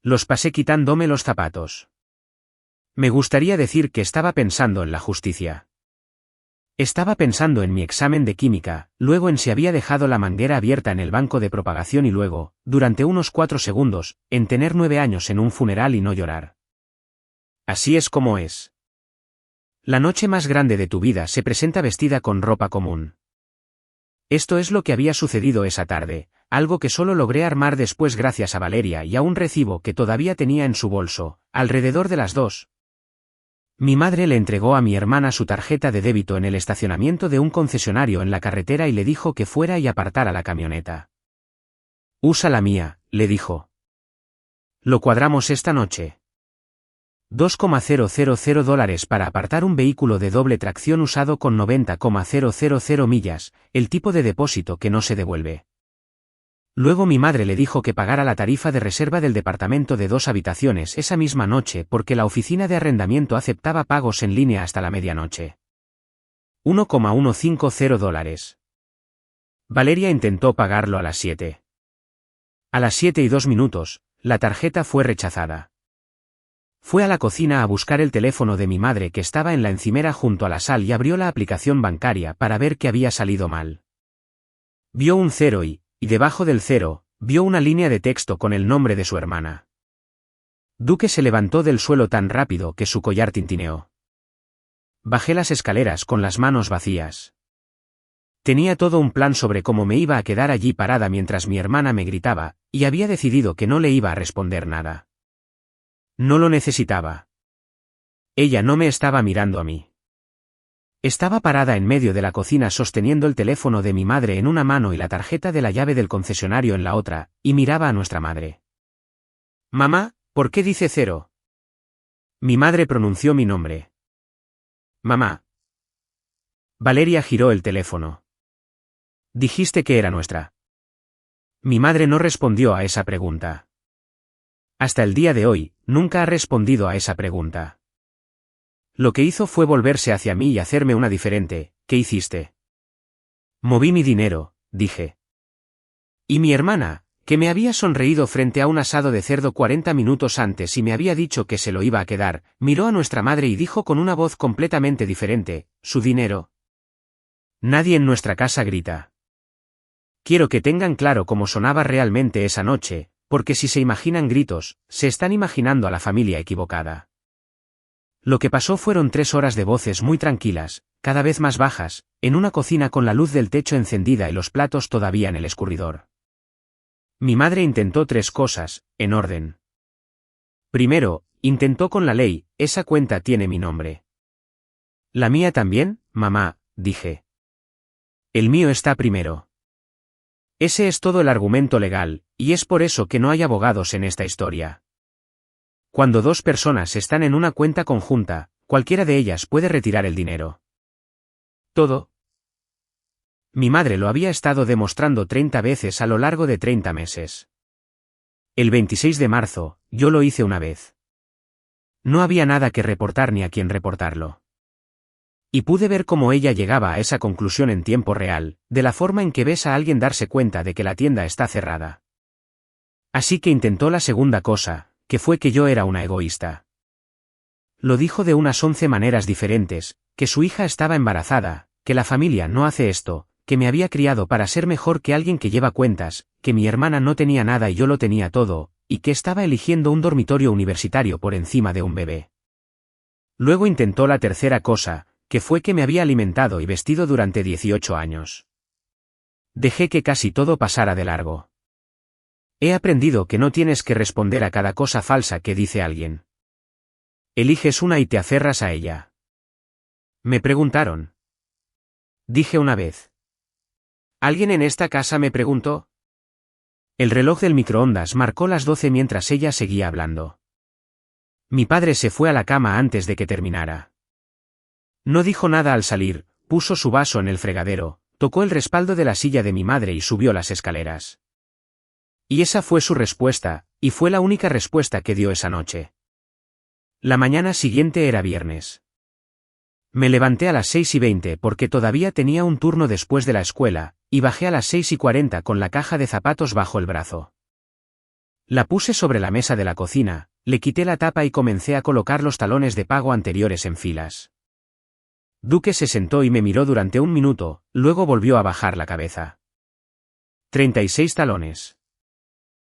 Los pasé quitándome los zapatos. Me gustaría decir que estaba pensando en la justicia. Estaba pensando en mi examen de química, luego en si había dejado la manguera abierta en el banco de propagación y luego, durante unos 4 segundos, en tener 9 años en un funeral y no llorar. Así es como es. La noche más grande de tu vida se presenta vestida con ropa común. Esto es lo que había sucedido esa tarde, algo que solo logré armar después gracias a Valeria y a un recibo que todavía tenía en su bolso, alrededor de las 2. Mi madre le entregó a mi hermana su tarjeta de débito en el estacionamiento de un concesionario en la carretera y le dijo que fuera y apartara la camioneta. Usa la mía, le dijo. Lo cuadramos esta noche. $2,000 para apartar un vehículo de doble tracción usado con 90,000 millas, el tipo de depósito que no se devuelve. Luego mi madre le dijo que pagara la tarifa de reserva del departamento de 2 habitaciones esa misma noche porque la oficina de arrendamiento aceptaba pagos en línea hasta la medianoche. $1,150. Valeria intentó pagarlo a las 7. A las 7:02, la tarjeta fue rechazada. Fue a la cocina a buscar el teléfono de mi madre que estaba en la encimera junto a la sal y abrió la aplicación bancaria para ver qué había salido mal. Vio un 0 y debajo del 0, vio una línea de texto con el nombre de su hermana. Duque se levantó del suelo tan rápido que su collar tintineó. Bajé las escaleras con las manos vacías. Tenía todo un plan sobre cómo me iba a quedar allí parada mientras mi hermana me gritaba, y había decidido que no le iba a responder nada. No lo necesitaba. Ella no me estaba mirando a mí. Estaba parada en medio de la cocina sosteniendo el teléfono de mi madre en una mano y la tarjeta de la llave del concesionario en la otra, y miraba a nuestra madre. Mamá, ¿por qué dice 0? Mi madre pronunció mi nombre. Mamá. Valeria giró el teléfono. Dijiste que era nuestra. Mi madre no respondió a esa pregunta. Hasta el día de hoy, nunca ha respondido a esa pregunta. Lo que hizo fue volverse hacia mí y hacerme una diferente. ¿Qué hiciste? Moví mi dinero, dije. Y mi hermana, que me había sonreído frente a un asado de cerdo 40 minutos antes y me había dicho que se lo iba a quedar, miró a nuestra madre y dijo con una voz completamente diferente, ¿su dinero? Nadie en nuestra casa grita. Quiero que tengan claro cómo sonaba realmente esa noche, porque si se imaginan gritos, se están imaginando a la familia equivocada. Lo que pasó fueron 3 horas de voces muy tranquilas, cada vez más bajas, en una cocina con la luz del techo encendida y los platos todavía en el escurridor. Mi madre intentó 3 cosas, en orden. Primero, intentó con la ley, esa cuenta tiene mi nombre. ¿La mía también, mamá?, dije. El mío está primero. Ese es todo el argumento legal, y es por eso que no hay abogados en esta historia. Cuando 2 personas están en una cuenta conjunta, cualquiera de ellas puede retirar el dinero. Todo. Mi madre lo había estado demostrando 30 veces a lo largo de 30 meses. El 26 de marzo, yo lo hice una vez. No había nada que reportar ni a quién reportarlo. Y pude ver cómo ella llegaba a esa conclusión en tiempo real, de la forma en que ves a alguien darse cuenta de que la tienda está cerrada. Así que intentó la segunda cosa, que fue que yo era una egoísta. Lo dijo de unas 11 maneras diferentes, que su hija estaba embarazada, que la familia no hace esto, que me había criado para ser mejor que alguien que lleva cuentas, que mi hermana no tenía nada y yo lo tenía todo, y que estaba eligiendo un dormitorio universitario por encima de un bebé. Luego intentó la tercera cosa, que fue que me había alimentado y vestido durante 18 años. Dejé que casi todo pasara de largo. He aprendido que no tienes que responder a cada cosa falsa que dice alguien. Eliges una y te aferras a ella. Me preguntaron. Dije una vez. ¿Alguien en esta casa me preguntó? El reloj del microondas marcó las 12 mientras ella seguía hablando. Mi padre se fue a la cama antes de que terminara. No dijo nada al salir, puso su vaso en el fregadero, tocó el respaldo de la silla de mi madre y subió las escaleras. Y esa fue su respuesta, y fue la única respuesta que dio esa noche. La mañana siguiente era viernes. Me levanté a las 6:20 porque todavía tenía un turno después de la escuela, y bajé a las 6:40 con la caja de zapatos bajo el brazo. La puse sobre la mesa de la cocina, le quité la tapa y comencé a colocar los talones de pago anteriores en filas. Duque se sentó y me miró durante un minuto, luego volvió a bajar la cabeza. 36 talones.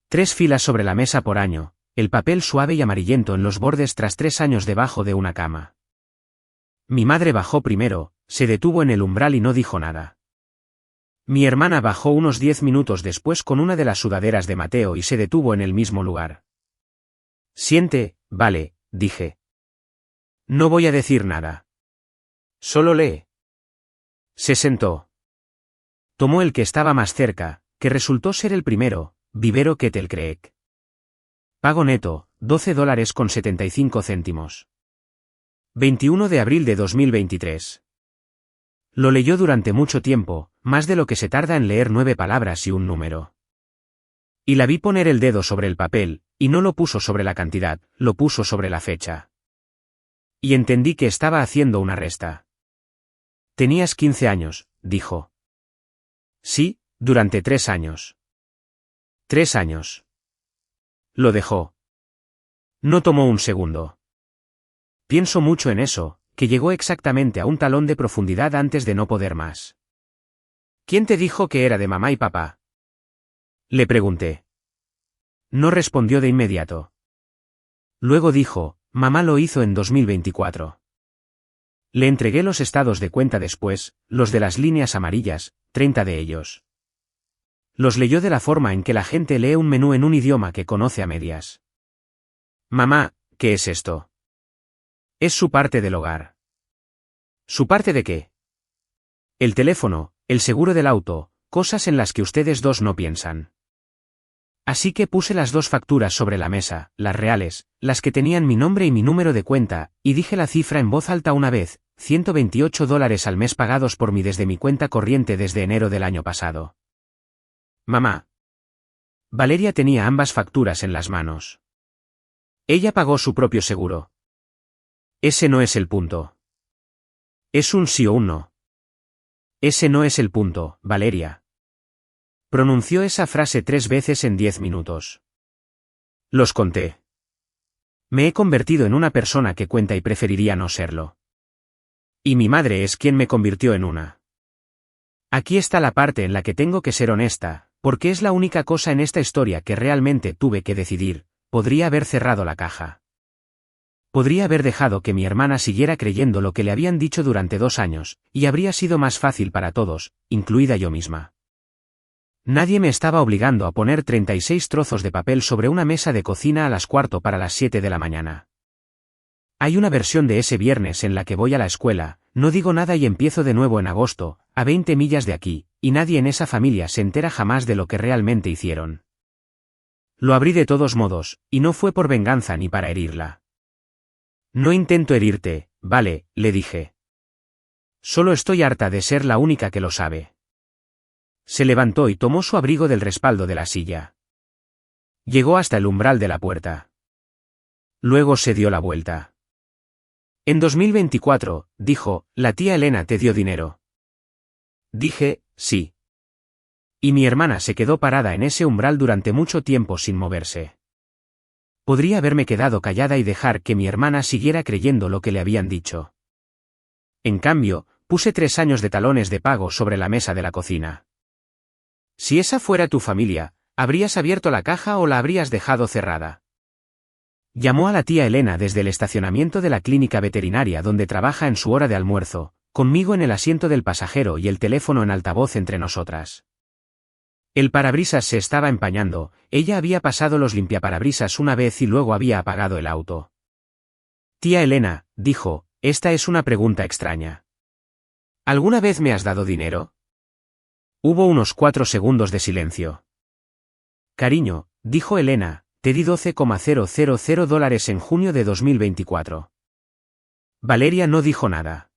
3 filas sobre la mesa por año, el papel suave y amarillento en los bordes tras 3 años debajo de una cama. Mi madre bajó primero, se detuvo en el umbral y no dijo nada. Mi hermana bajó unos 10 minutos después con una de las sudaderas de Mateo y se detuvo en el mismo lugar. Siente, vale, dije. No voy a decir nada. Solo lee. Se sentó. Tomó el que estaba más cerca, que resultó ser el primero, Vivero Kettle Creek. Pago neto, $12.75. 21 de abril de 2023. Lo leyó durante mucho tiempo, más de lo que se tarda en leer 9 palabras y un número. Y la vi poner el dedo sobre el papel, y no lo puso sobre la cantidad, lo puso sobre la fecha. Y entendí que estaba haciendo una resta. Tenías 15 años, dijo. Sí, durante 3 años. 3 años. Lo dejó. No tomó un segundo. Pienso mucho en eso, que llegó exactamente a un talón de profundidad antes de no poder más. ¿Quién te dijo que era de mamá y papá? Le pregunté. No respondió de inmediato. Luego dijo, mamá lo hizo en 2024. Le entregué los estados de cuenta después, los de las líneas amarillas, 30 de ellos. Los leyó de la forma en que la gente lee un menú en un idioma que conoce a medias. Mamá, ¿qué es esto? Es su parte del hogar. ¿Su parte de qué? El teléfono, el seguro del auto, cosas en las que ustedes dos no piensan. Así que puse las 2 facturas sobre la mesa, las reales, las que tenían mi nombre y mi número de cuenta, y dije la cifra en voz alta una vez, $128 al mes pagados por mí desde mi cuenta corriente desde enero del año pasado. Mamá. Valeria tenía ambas facturas en las manos. Ella pagó su propio seguro. Ese no es el punto. Es un sí o un no. Ese no es el punto, Valeria. Pronunció esa frase 3 veces en 10 minutos. Los conté. Me he convertido en una persona que cuenta y preferiría no serlo. Y mi madre es quien me convirtió en una. Aquí está la parte en la que tengo que ser honesta, porque es la única cosa en esta historia que realmente tuve que decidir. Podría haber cerrado la caja. Podría haber dejado que mi hermana siguiera creyendo lo que le habían dicho durante 2 años, y habría sido más fácil para todos, incluida yo misma. Nadie me estaba obligando a poner 36 trozos de papel sobre una mesa de cocina a las 4 para las 7 de la mañana. Hay una versión de ese viernes en la que voy a la escuela, no digo nada y empiezo de nuevo en agosto, a 20 millas de aquí, y nadie en esa familia se entera jamás de lo que realmente hicieron. Lo abrí de todos modos, y no fue por venganza ni para herirla. No intento herirte, vale, le dije. Solo estoy harta de ser la única que lo sabe. Se levantó y tomó su abrigo del respaldo de la silla. Llegó hasta el umbral de la puerta. Luego se dio la vuelta. En 2024, dijo, la tía Elena te dio dinero. Dije, sí. Y mi hermana se quedó parada en ese umbral durante mucho tiempo sin moverse. Podría haberme quedado callada y dejar que mi hermana siguiera creyendo lo que le habían dicho. En cambio, puse 3 años de talones de pago sobre la mesa de la cocina. Si esa fuera tu familia, ¿habrías abierto la caja o la habrías dejado cerrada? Llamó a la tía Elena desde el estacionamiento de la clínica veterinaria donde trabaja en su hora de almuerzo, conmigo en el asiento del pasajero y el teléfono en altavoz entre nosotras. El parabrisas se estaba empañando, ella había pasado los limpiaparabrisas una vez y luego había apagado el auto. Tía Elena, dijo, esta es una pregunta extraña. ¿Alguna vez me has dado dinero? Hubo unos 4 segundos de silencio. Cariño, dijo Elena, te di $12,000 en junio de 2024. Valeria no dijo nada.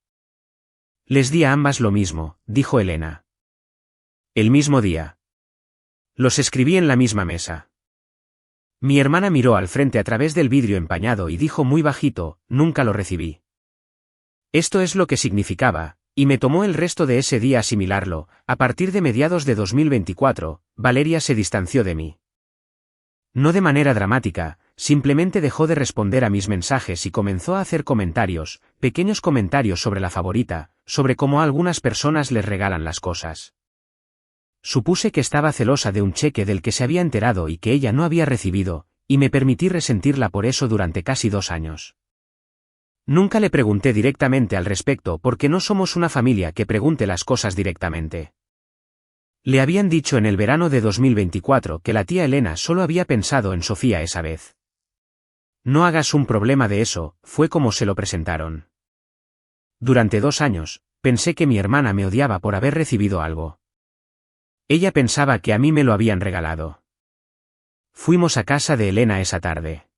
Les di a ambas lo mismo, dijo Elena. El mismo día. Los escribí en la misma mesa. Mi hermana miró al frente a través del vidrio empañado y dijo muy bajito, nunca lo recibí. Esto es lo que significaba, y me tomó el resto de ese día asimilarlo. A partir de mediados de 2024, Valeria se distanció de mí. No de manera dramática, simplemente dejó de responder a mis mensajes y comenzó a hacer comentarios, pequeños comentarios sobre la favorita, sobre cómo a algunas personas les regalan las cosas. Supuse que estaba celosa de un cheque del que se había enterado y que ella no había recibido, y me permití resentirla por eso durante casi 2 años. Nunca le pregunté directamente al respecto porque no somos una familia que pregunte las cosas directamente. Le habían dicho en el verano de 2024 que la tía Elena solo había pensado en Sofía esa vez. No hagas un problema de eso, fue como se lo presentaron. Durante 2 años, pensé que mi hermana me odiaba por haber recibido algo. Ella pensaba que a mí me lo habían regalado. Fuimos a casa de Elena esa tarde.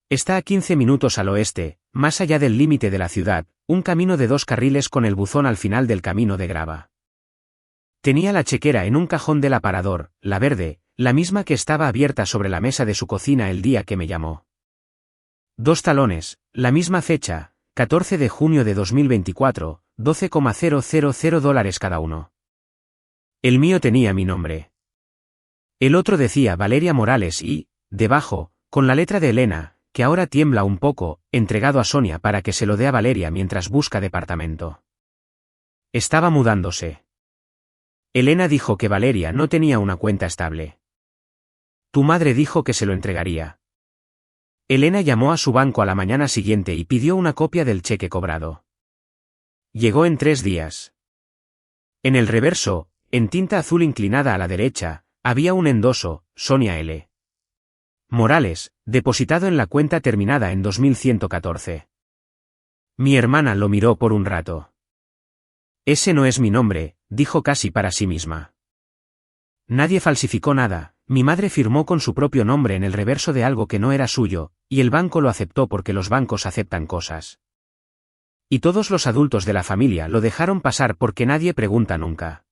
Está a 15 minutos al oeste, más allá del límite de la ciudad, un camino de 2 carriles con el buzón al final del camino de grava. Tenía la chequera en un cajón del aparador, la verde, la misma que estaba abierta sobre la mesa de su cocina el día que me llamó. 2 talones, la misma fecha, 14 de junio de 2024, $12,000 cada uno. El mío tenía mi nombre. El otro decía Valeria Morales y, debajo, con la letra de Elena, que ahora tiembla un poco, entregado a Sonia para que se lo dé a Valeria mientras busca departamento. Estaba mudándose. Elena dijo que Valeria no tenía una cuenta estable. Tu madre dijo que se lo entregaría. Elena llamó a su banco a la mañana siguiente y pidió una copia del cheque cobrado. Llegó en 3 días. En el reverso, en tinta azul inclinada a la derecha, había un endoso, Sonia L. Morales, depositado en la cuenta terminada en 2114. Mi hermana lo miró por un rato. Ese no es mi nombre, dijo casi para sí misma. Nadie falsificó nada, mi madre firmó con su propio nombre en el reverso de algo que no era suyo, y el banco lo aceptó porque los bancos aceptan cosas. Y todos los adultos de la familia lo dejaron pasar porque nadie pregunta nunca.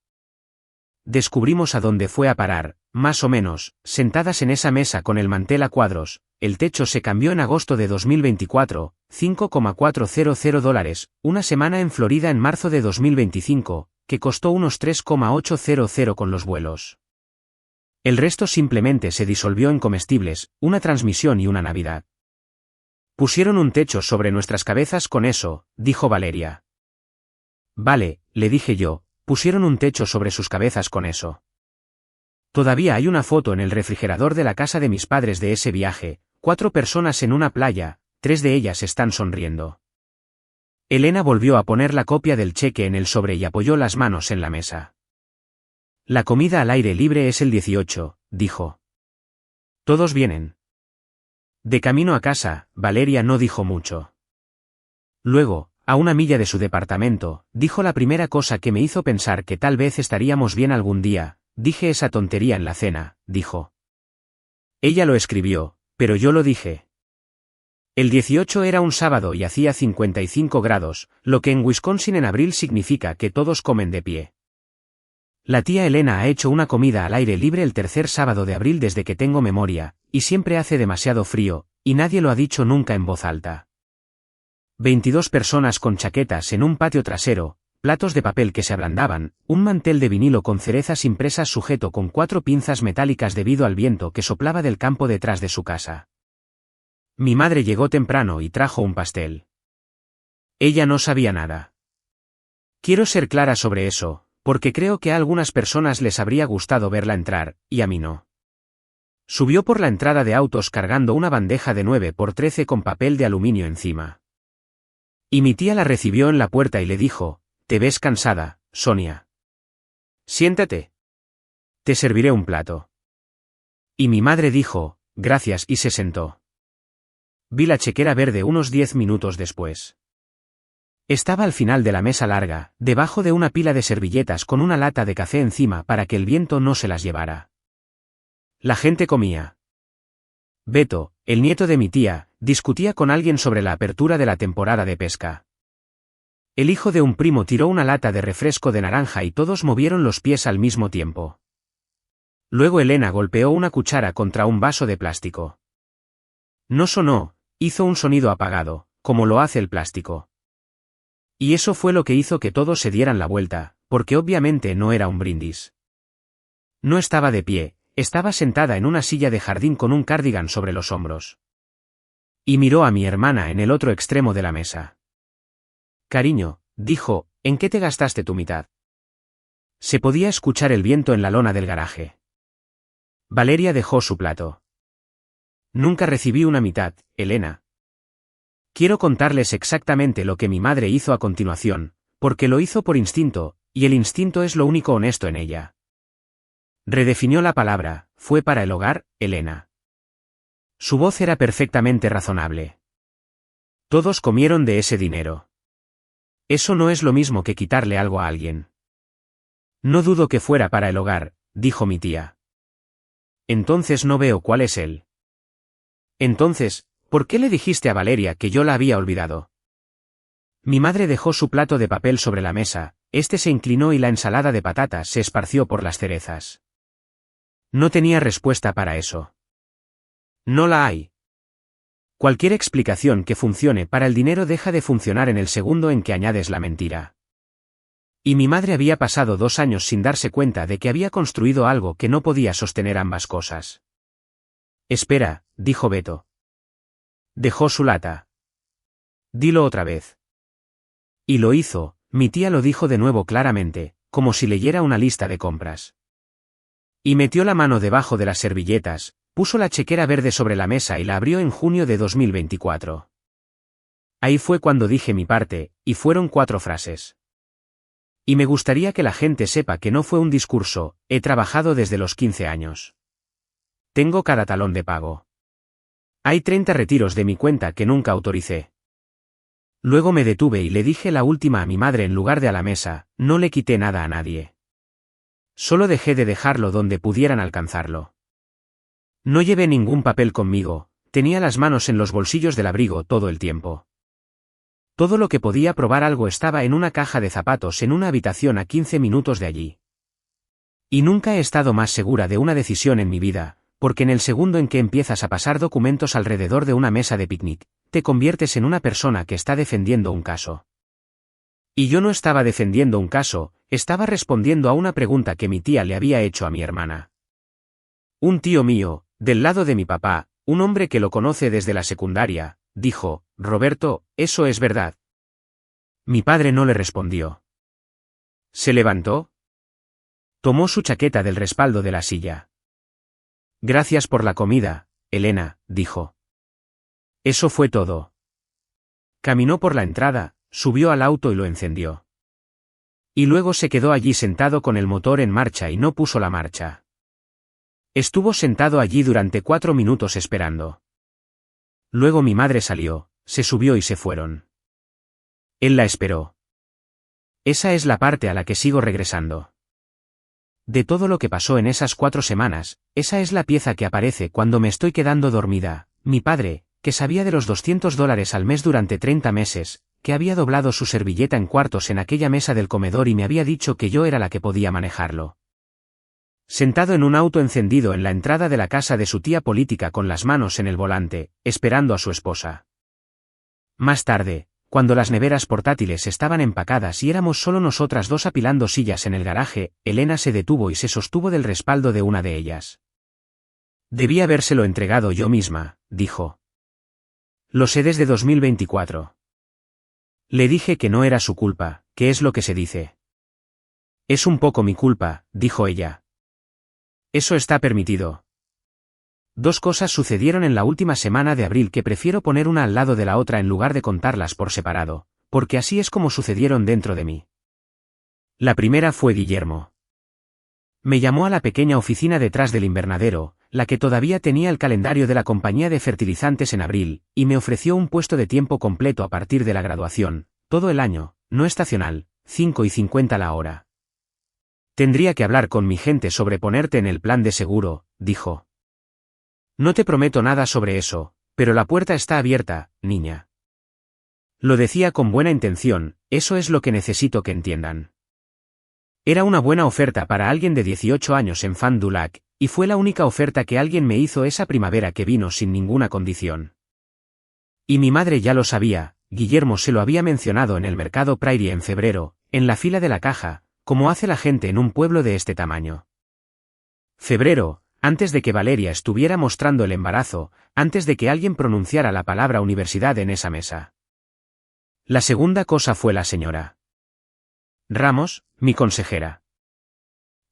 Descubrimos a dónde fue a parar, más o menos, sentadas en esa mesa con el mantel a cuadros. El techo se cambió en agosto de 2024, $5,400, una semana en Florida en marzo de 2025, que costó unos $3,800 con los vuelos. El resto simplemente se disolvió en comestibles, una transmisión y una Navidad. Pusieron un techo sobre nuestras cabezas con eso, dijo Valeria. Vale, le dije yo. pusieron un techo sobre sus cabezas con eso. Todavía hay una foto en el refrigerador de la casa de mis padres de ese viaje, 4 personas en una playa, 3 de ellas están sonriendo. Elena volvió a poner la copia del cheque en el sobre y apoyó las manos en la mesa. La comida al aire libre es el 18, dijo. Todos vienen. De camino a casa, Valeria no dijo mucho. Luego, a una milla de su departamento, dijo la primera cosa que me hizo pensar que tal vez estaríamos bien algún día. Dije esa tontería en la cena, dijo. Ella lo escribió, pero yo lo dije. El 18 era un sábado y hacía 55 grados, lo que en Wisconsin en abril significa que todos comen de pie. La tía Elena ha hecho una comida al aire libre el tercer sábado de abril desde que tengo memoria, y siempre hace demasiado frío, y nadie lo ha dicho nunca en voz alta. 22 personas con chaquetas en un patio trasero, platos de papel que se ablandaban, un mantel de vinilo con cerezas impresas sujeto con 4 pinzas metálicas debido al viento que soplaba del campo detrás de su casa. Mi madre llegó temprano y trajo un pastel. Ella no sabía nada. Quiero ser clara sobre eso, porque creo que a algunas personas les habría gustado verla entrar, y a mí no. Subió por la entrada de autos cargando una bandeja de 9 por 13 con papel de aluminio encima. Y mi tía la recibió en la puerta y le dijo, «Te ves cansada, Sonia. Siéntate. Te serviré un plato». Y mi madre dijo, «Gracias» y se sentó. Vi la chequera verde unos 10 minutos después. Estaba al final de la mesa larga, debajo de una pila de servilletas con una lata de café encima para que el viento no se las llevara. La gente comía. Beto, el nieto de mi tía, discutía con alguien sobre la apertura de la temporada de pesca. El hijo de un primo tiró una lata de refresco de naranja y todos movieron los pies al mismo tiempo. Luego Elena golpeó una cuchara contra un vaso de plástico. No sonó, hizo un sonido apagado, como lo hace el plástico. Y eso fue lo que hizo que todos se dieran la vuelta, porque obviamente no era un brindis. No estaba de pie, estaba sentada en una silla de jardín con un cardigan sobre los hombros. Y miró a mi hermana en el otro extremo de la mesa. «Cariño», dijo, «¿en qué te gastaste tu mitad?» Se podía escuchar el viento en la lona del garaje. Valeria dejó su plato. «Nunca recibí una mitad, Elena. Quiero contarles exactamente lo que mi madre hizo a continuación, porque lo hizo por instinto, y el instinto es lo único honesto en ella». Redefinió la palabra, «fue para el hogar, Elena». Su voz era perfectamente razonable. Todos comieron de ese dinero. Eso no es lo mismo que quitarle algo a alguien. No dudo que fuera para el hogar, dijo mi tía. Entonces no veo cuál es él. Entonces, ¿por qué le dijiste a Valeria que yo la había olvidado? Mi madre dejó su plato de papel sobre la mesa, este se inclinó y la ensalada de patatas se esparció por las cerezas. No tenía respuesta para eso. No la hay. Cualquier explicación que funcione para el dinero deja de funcionar en el segundo en que añades la mentira. Y mi madre había pasado 2 años sin darse cuenta de que había construido algo que no podía sostener ambas cosas. Espera, dijo Beto. Dejó su lata. Dilo otra vez. Y lo hizo, mi tía lo dijo de nuevo claramente, como si leyera una lista de compras. Y metió la mano debajo de las servilletas, puso la chequera verde sobre la mesa y la abrió en junio de 2024. Ahí fue cuando dije mi parte, y fueron 4 frases. Y me gustaría que la gente sepa que no fue un discurso, he trabajado desde los 15 años. Tengo cada talón de pago. Hay 30 retiros de mi cuenta que nunca autoricé. Luego me detuve y le dije la última a mi madre en lugar de a la mesa, no le quité nada a nadie. Solo dejé de dejarlo donde pudieran alcanzarlo. No llevé ningún papel conmigo, tenía las manos en los bolsillos del abrigo todo el tiempo. Todo lo que podía probar algo estaba en una caja de zapatos en una habitación a 15 minutos de allí. Y nunca he estado más segura de una decisión en mi vida, porque en el segundo en que empiezas a pasar documentos alrededor de una mesa de picnic, te conviertes en una persona que está defendiendo un caso. Y yo no estaba defendiendo un caso, estaba respondiendo a una pregunta que mi tía le había hecho a mi hermana. Un tío mío, del lado de mi papá, un hombre que lo conoce desde la secundaria, dijo, Roberto, ¿eso es verdad? Mi padre no le respondió. Se levantó. Tomó su chaqueta del respaldo de la silla. Gracias por la comida, Elena, dijo. Eso fue todo. Caminó por la entrada, subió al auto y lo encendió. Y luego se quedó allí sentado con el motor en marcha y no puso la marcha. Estuvo sentado allí durante 4 minutos esperando. Luego mi madre salió, se subió y se fueron. Él la esperó. Esa es la parte a la que sigo regresando. De todo lo que pasó en esas 4 semanas, esa es la pieza que aparece cuando me estoy quedando dormida. Mi padre, que sabía de los $200 al mes durante 30 meses, que había doblado su servilleta en cuartos en aquella mesa del comedor y me había dicho que yo era la que podía manejarlo. Sentado en un auto encendido en la entrada de la casa de su tía política con las manos en el volante, esperando a su esposa. Más tarde, cuando las neveras portátiles estaban empacadas y éramos solo nosotras dos apilando sillas en el garaje, Elena se detuvo y se sostuvo del respaldo de una de ellas. Debí habérselo entregado yo misma, dijo. Lo sé desde 2024. Le dije que no era su culpa, que es lo que se dice. Es un poco mi culpa, dijo ella. Eso está permitido. 2 cosas sucedieron en la última semana de abril que prefiero poner una al lado de la otra en lugar de contarlas por separado, porque así es como sucedieron dentro de mí. La primera fue Guillermo. Me llamó a la pequeña oficina detrás del invernadero, la que todavía tenía el calendario de la compañía de fertilizantes en abril, y me ofreció un puesto de tiempo completo a partir de la graduación, todo el año, no estacional, 5.50 la hora. Tendría que hablar con mi gente sobre ponerte en el plan de seguro, dijo. No te prometo nada sobre eso, pero la puerta está abierta, niña. Lo decía con buena intención, eso es lo que necesito que entiendan. Era una buena oferta para alguien de 18 años en Fond du Lac, y fue la única oferta que alguien me hizo esa primavera que vino sin ninguna condición. Y mi madre ya lo sabía, Guillermo se lo había mencionado en el mercado Prairie en febrero, en la fila de la caja, como hace la gente en un pueblo de este tamaño. Febrero, antes de que Valeria estuviera mostrando el embarazo, antes de que alguien pronunciara la palabra universidad en esa mesa. La segunda cosa fue la señora Ramos, mi consejera.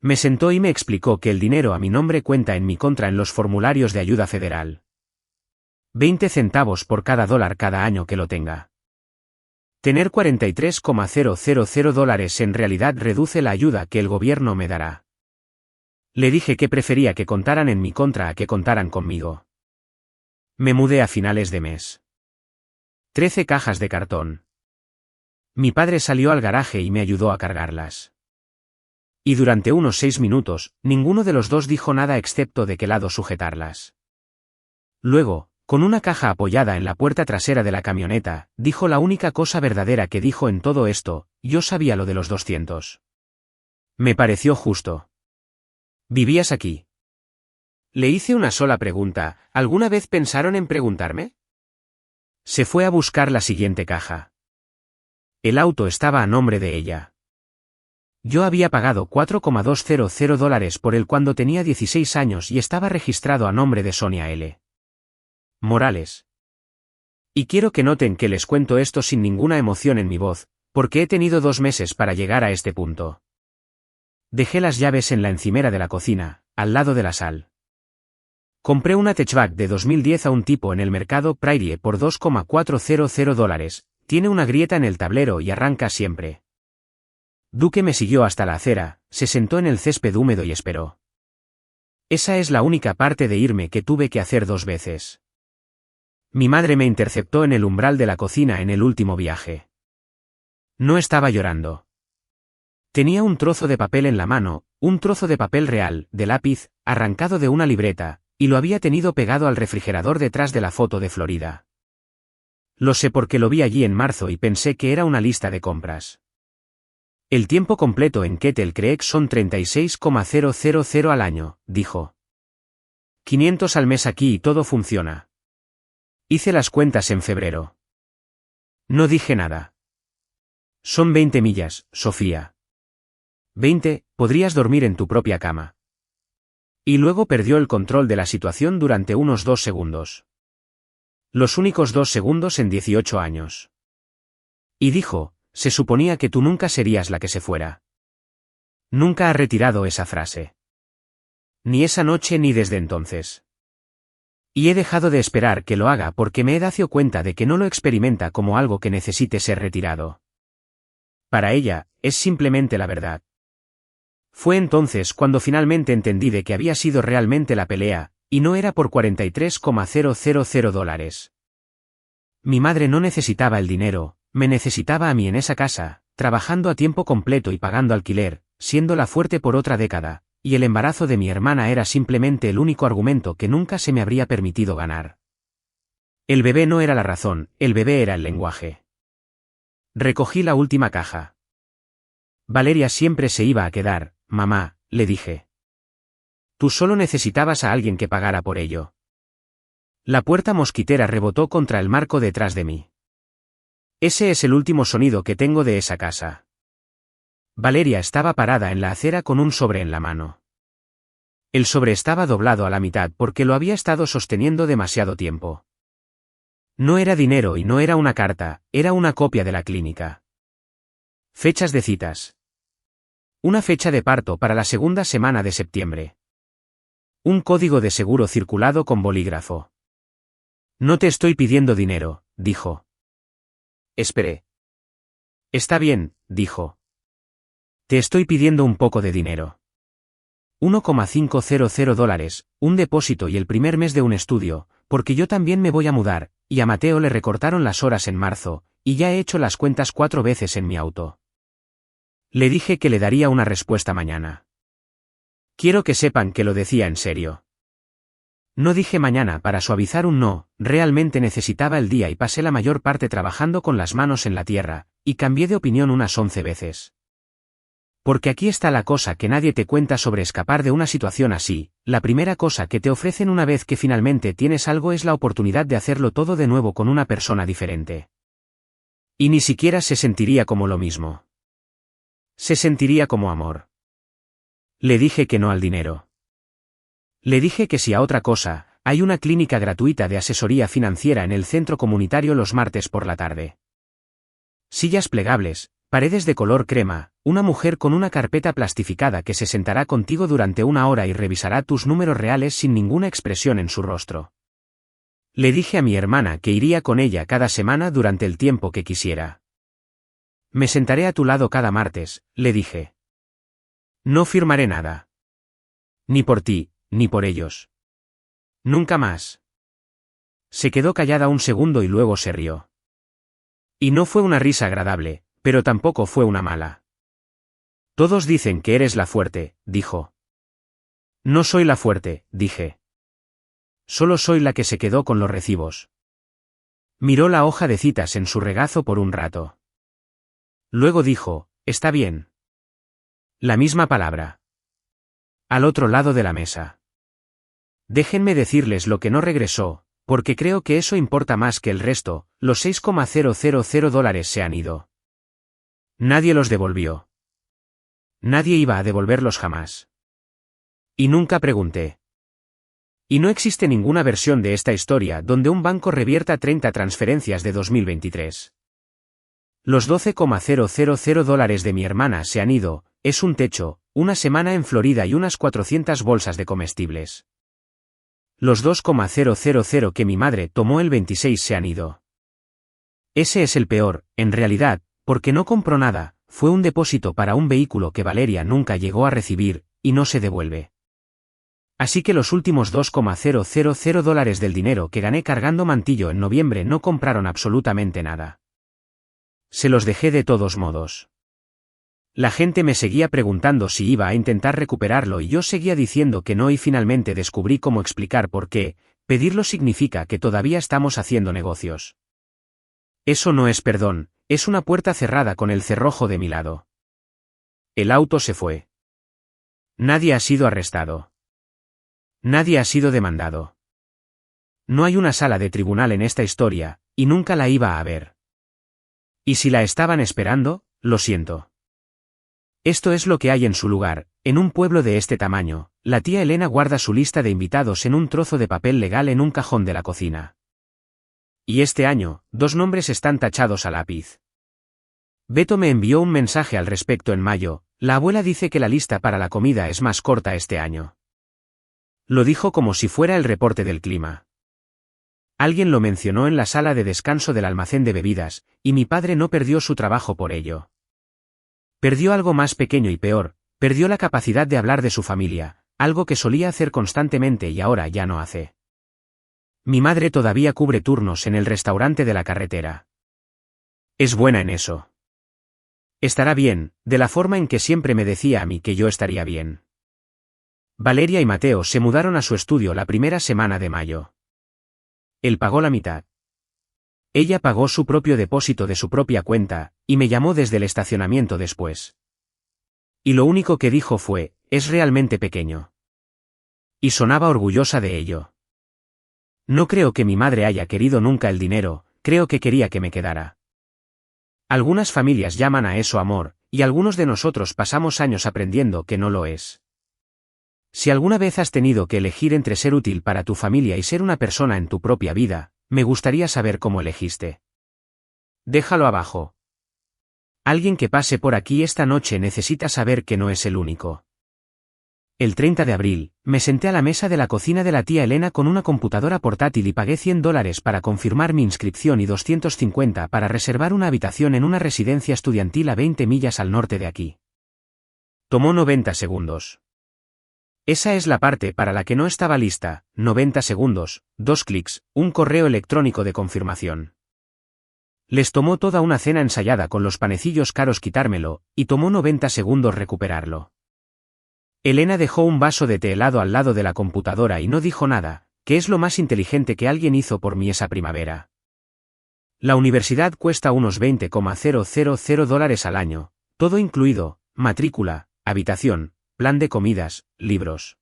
Me sentó y me explicó que el dinero a mi nombre cuenta en mi contra en los formularios de ayuda federal. 20 centavos por cada $1 cada año que lo tenga. Tener $43,000 en realidad reduce la ayuda que el gobierno me dará. Le dije que prefería que contaran en mi contra a que contaran conmigo. Me mudé a finales de mes. 13 cajas de cartón. Mi padre salió al garaje y me ayudó a cargarlas. Y durante unos 6 minutos, ninguno de los dos dijo nada excepto de qué lado sujetarlas. Luego, con una caja apoyada en la puerta trasera de la camioneta, dijo la única cosa verdadera que dijo en todo esto: yo sabía lo de los 200. Me pareció justo. ¿Vivías aquí? Le hice una sola pregunta. ¿Alguna vez pensaron en preguntarme? Se fue a buscar la siguiente caja. El auto estaba a nombre de ella. Yo había pagado $4,200 por él cuando tenía 16 años y estaba registrado a nombre de Sonia L. Morales. Y quiero que noten que les cuento esto sin ninguna emoción en mi voz, porque he tenido 2 meses para llegar a este punto. Dejé las llaves en la encimera de la cocina, al lado de la sal. Compré una Techvac de 2010 a un tipo en el mercado Prairie por $2,400, tiene una grieta en el tablero y arranca siempre. Duque me siguió hasta la acera, se sentó en el césped húmedo y esperó. Esa es la única parte de irme que tuve que hacer 2 veces. Mi madre me interceptó en el umbral de la cocina en el último viaje. No estaba llorando. Tenía un trozo de papel en la mano, un trozo de papel real, de lápiz, arrancado de una libreta, y lo había tenido pegado al refrigerador detrás de la foto de Florida. Lo sé porque lo vi allí en marzo y pensé que era una lista de compras. El tiempo completo en Kettle Creek son 36,000 al año, dijo. 500 al mes aquí y todo funciona. Hice las cuentas en febrero. No dije nada. Son 20 millas, Sofía. 20, podrías dormir en tu propia cama. Y luego perdió el control de la situación durante unos 2 segundos. Los únicos 2 segundos en 18 años. Y dijo: se suponía que tú nunca serías la que se fuera. Nunca ha retirado esa frase. Ni esa noche ni desde entonces. Y he dejado de esperar que lo haga porque me he dado cuenta de que no lo experimenta como algo que necesite ser retirado. Para ella, es simplemente la verdad. Fue entonces cuando finalmente entendí de que había sido realmente la pelea, y no era por $43,000. Mi madre no necesitaba el dinero, me necesitaba a mí en esa casa, trabajando a tiempo completo y pagando alquiler, siendo la fuerte por otra década, y el embarazo de mi hermana era simplemente el único argumento que nunca se me habría permitido ganar. El bebé no era la razón, el bebé era el lenguaje. Recogí la última caja. Valeria siempre se iba a quedar, mamá, le dije. Tú solo necesitabas a alguien que pagara por ello. La puerta mosquitera rebotó contra el marco detrás de mí. Ese es el último sonido que tengo de esa casa. Valeria estaba parada en la acera con un sobre en la mano. El sobre estaba doblado a la mitad porque lo había estado sosteniendo demasiado tiempo. No era dinero y no era una carta, era una copia de la clínica. Fechas de citas. Una fecha de parto para la segunda semana de septiembre. Un código de seguro circulado con bolígrafo. No te estoy pidiendo dinero, dijo. Esperé. Está bien, dijo. Te estoy pidiendo un poco de dinero. $1,500, un depósito y el primer mes de un estudio, porque yo también me voy a mudar, y a Mateo le recortaron las horas en marzo, y ya he hecho las cuentas 4 veces en mi auto. Le dije que le daría una respuesta mañana. Quiero que sepan que lo decía en serio. No dije mañana para suavizar un no, realmente necesitaba el día y pasé la mayor parte trabajando con las manos en la tierra, y cambié de opinión unas 11 veces. Porque aquí está la cosa que nadie te cuenta sobre escapar de una situación así, la primera cosa que te ofrecen una vez que finalmente tienes algo es la oportunidad de hacerlo todo de nuevo con una persona diferente. Y ni siquiera se sentiría como lo mismo. Se sentiría como amor. Le dije que no al dinero. Le dije que sí a otra cosa, hay una clínica gratuita de asesoría financiera en el centro comunitario los martes por la tarde. Sillas plegables, paredes de color crema, una mujer con una carpeta plastificada que se sentará contigo durante 1 hora y revisará tus números reales sin ninguna expresión en su rostro. Le dije a mi hermana que iría con ella cada semana durante el tiempo que quisiera. Me sentaré a tu lado cada martes, le dije. No firmaré nada. Ni por ti, ni por ellos. Nunca más. Se quedó callada un segundo y luego se rió. Y no fue una risa agradable, pero tampoco fue una mala. Todos dicen que eres la fuerte, dijo. No soy la fuerte, dije. Solo soy la que se quedó con los recibos. Miró la hoja de citas en su regazo por un rato. Luego dijo, está bien. La misma palabra. Al otro lado de la mesa. Déjenme decirles lo que no regresó, porque creo que eso importa más que el resto, los $6,000 se han ido. Nadie los devolvió. Nadie iba a devolverlos jamás. Y nunca pregunté. Y no existe ninguna versión de esta historia donde un banco revierta 30 transferencias de 2023. Los $12,000 de mi hermana se han ido, es un techo, una semana en Florida y unas 400 bolsas de comestibles. Los $2,000 que mi madre tomó el 26 se han ido. Ese es el peor, en realidad, porque no compró nada, fue un depósito para un vehículo que Valeria nunca llegó a recibir, y no se devuelve. Así que los últimos $2,000 del dinero que gané cargando mantillo en noviembre no compraron absolutamente nada. Se los dejé de todos modos. La gente me seguía preguntando si iba a intentar recuperarlo y yo seguía diciendo que no y finalmente descubrí cómo explicar por qué, pedirlo significa que todavía estamos haciendo negocios. Eso no es perdón, es una puerta cerrada con el cerrojo de mi lado. El auto se fue. Nadie ha sido arrestado. Nadie ha sido demandado. No hay una sala de tribunal en esta historia, y nunca la iba a haber. Y si la estaban esperando, lo siento. Esto es lo que hay en su lugar, en un pueblo de este tamaño, la tía Elena guarda su lista de invitados en un trozo de papel legal en un cajón de la cocina. Y este año, 2 nombres están tachados a lápiz. Beto me envió un mensaje al respecto en mayo, La abuela dice que la lista para la comida es más corta este año. Lo dijo como si fuera el reporte del clima. Alguien lo mencionó en la sala de descanso del almacén de bebidas, y mi padre no perdió su trabajo por ello. Perdió algo más pequeño y peor, perdió la capacidad de hablar de su familia, algo que solía hacer constantemente y ahora ya no hace. Mi madre todavía cubre turnos en el restaurante de la carretera. Es buena en eso. Estará bien, de la forma en que siempre me decía a mí que yo estaría bien. Valeria y Mateo se mudaron a su estudio la primera semana de mayo. Él pagó la mitad. Ella pagó su propio depósito de su propia cuenta, y me llamó desde el estacionamiento después. Y lo único que dijo fue, es realmente pequeño. Y sonaba orgullosa de ello. No creo que mi madre haya querido nunca el dinero, creo que quería que me quedara. Algunas familias llaman a eso amor, y algunos de nosotros pasamos años aprendiendo que no lo es. Si alguna vez has tenido que elegir entre ser útil para tu familia y ser una persona en tu propia vida, me gustaría saber cómo elegiste. Déjalo abajo. Alguien que pase por aquí esta noche necesita saber que no es el único. El 30 de abril, me senté a la mesa de la cocina de la tía Elena con una computadora portátil y pagué $100 para confirmar mi inscripción y 250 para reservar una habitación en una residencia estudiantil a 20 millas al norte de aquí. Tomó 90 segundos. Esa es la parte para la que no estaba lista, 90 segundos, 2 clics, un correo electrónico de confirmación. Les tomó toda una cena ensayada con los panecillos caros quitármelo, y tomó 90 segundos recuperarlo. Elena dejó un vaso de té helado al lado de la computadora y no dijo nada, que es lo más inteligente que alguien hizo por mí esa primavera. La universidad cuesta unos $20,000 al año, todo incluido, matrícula, habitación, plan de comidas, libros.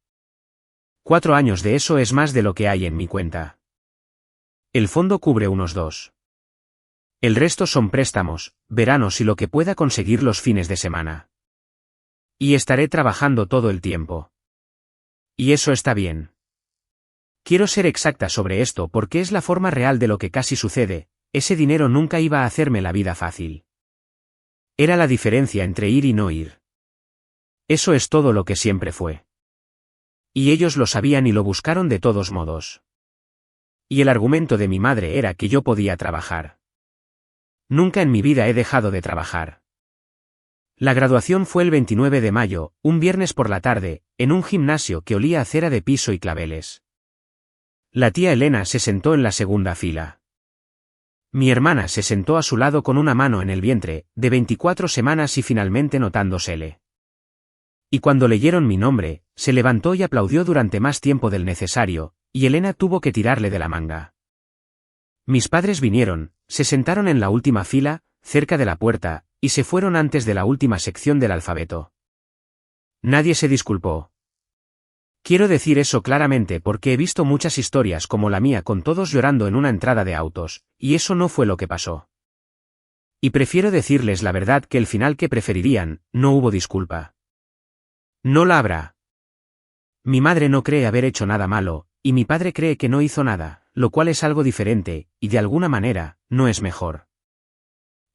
4 años de eso es más de lo que hay en mi cuenta. El fondo cubre unos 2. El resto son préstamos, veranos y lo que pueda conseguir los fines de semana. Y estaré trabajando todo el tiempo. Y eso está bien. Quiero ser exacta sobre esto porque es la forma real de lo que casi sucede, ese dinero nunca iba a hacerme la vida fácil. Era la diferencia entre ir y no ir. Eso es todo lo que siempre fue. Y ellos lo sabían y lo buscaron de todos modos. Y el argumento de mi madre era que yo podía trabajar. Nunca en mi vida he dejado de trabajar. La graduación fue el 29 de mayo, un viernes por la tarde, en un gimnasio que olía a cera de piso y claveles. La tía Elena se sentó en la segunda fila. Mi hermana se sentó a su lado con una mano en el vientre, de 24 semanas y finalmente notándosele. Y cuando leyeron mi nombre, se levantó y aplaudió durante más tiempo del necesario, y Elena tuvo que tirarle de la manga. Mis padres vinieron, se sentaron en la última fila, cerca de la puerta, y se fueron antes de la última sección del alfabeto. Nadie se disculpó. Quiero decir eso claramente porque he visto muchas historias como la mía con todos llorando en una entrada de autos, y eso no fue lo que pasó. Y prefiero decirles la verdad que el final que preferirían, no hubo disculpa. No la habrá. Mi madre no cree haber hecho nada malo, y mi padre cree que no hizo nada, lo cual es algo diferente, y de alguna manera, no es mejor.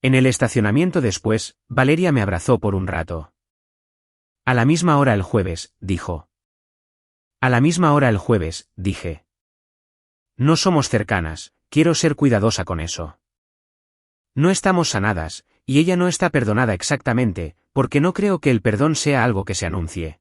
En el estacionamiento después, Valeria me abrazó por un rato. A la misma hora el jueves, dijo. A la misma hora el jueves, dije. No somos cercanas, quiero ser cuidadosa con eso. No estamos sanadas, y ella no está perdonada exactamente, porque no creo que el perdón sea algo que se anuncie.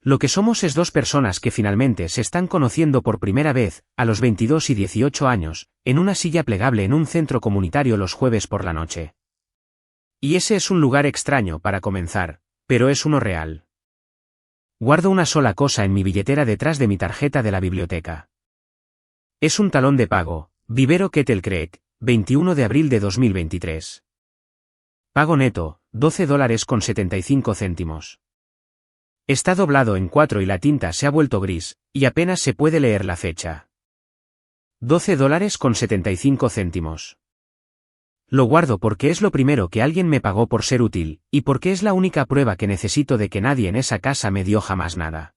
Lo que somos es 2 personas que finalmente se están conociendo por primera vez, a los 22 y 18 años, en una silla plegable en un centro comunitario los jueves por la noche. Y ese es un lugar extraño para comenzar, pero es uno real. Guardo una sola cosa en mi billetera detrás de mi tarjeta de la biblioteca. Es un talón de pago, Vivero Kettle Creek, 21 de abril de 2023. Pago neto, $12.75. Está doblado en 4 y la tinta se ha vuelto gris, y apenas se puede leer la fecha. $12.75. Lo guardo porque es lo primero que alguien me pagó por ser útil, y porque es la única prueba que necesito de que nadie en esa casa me dio jamás nada.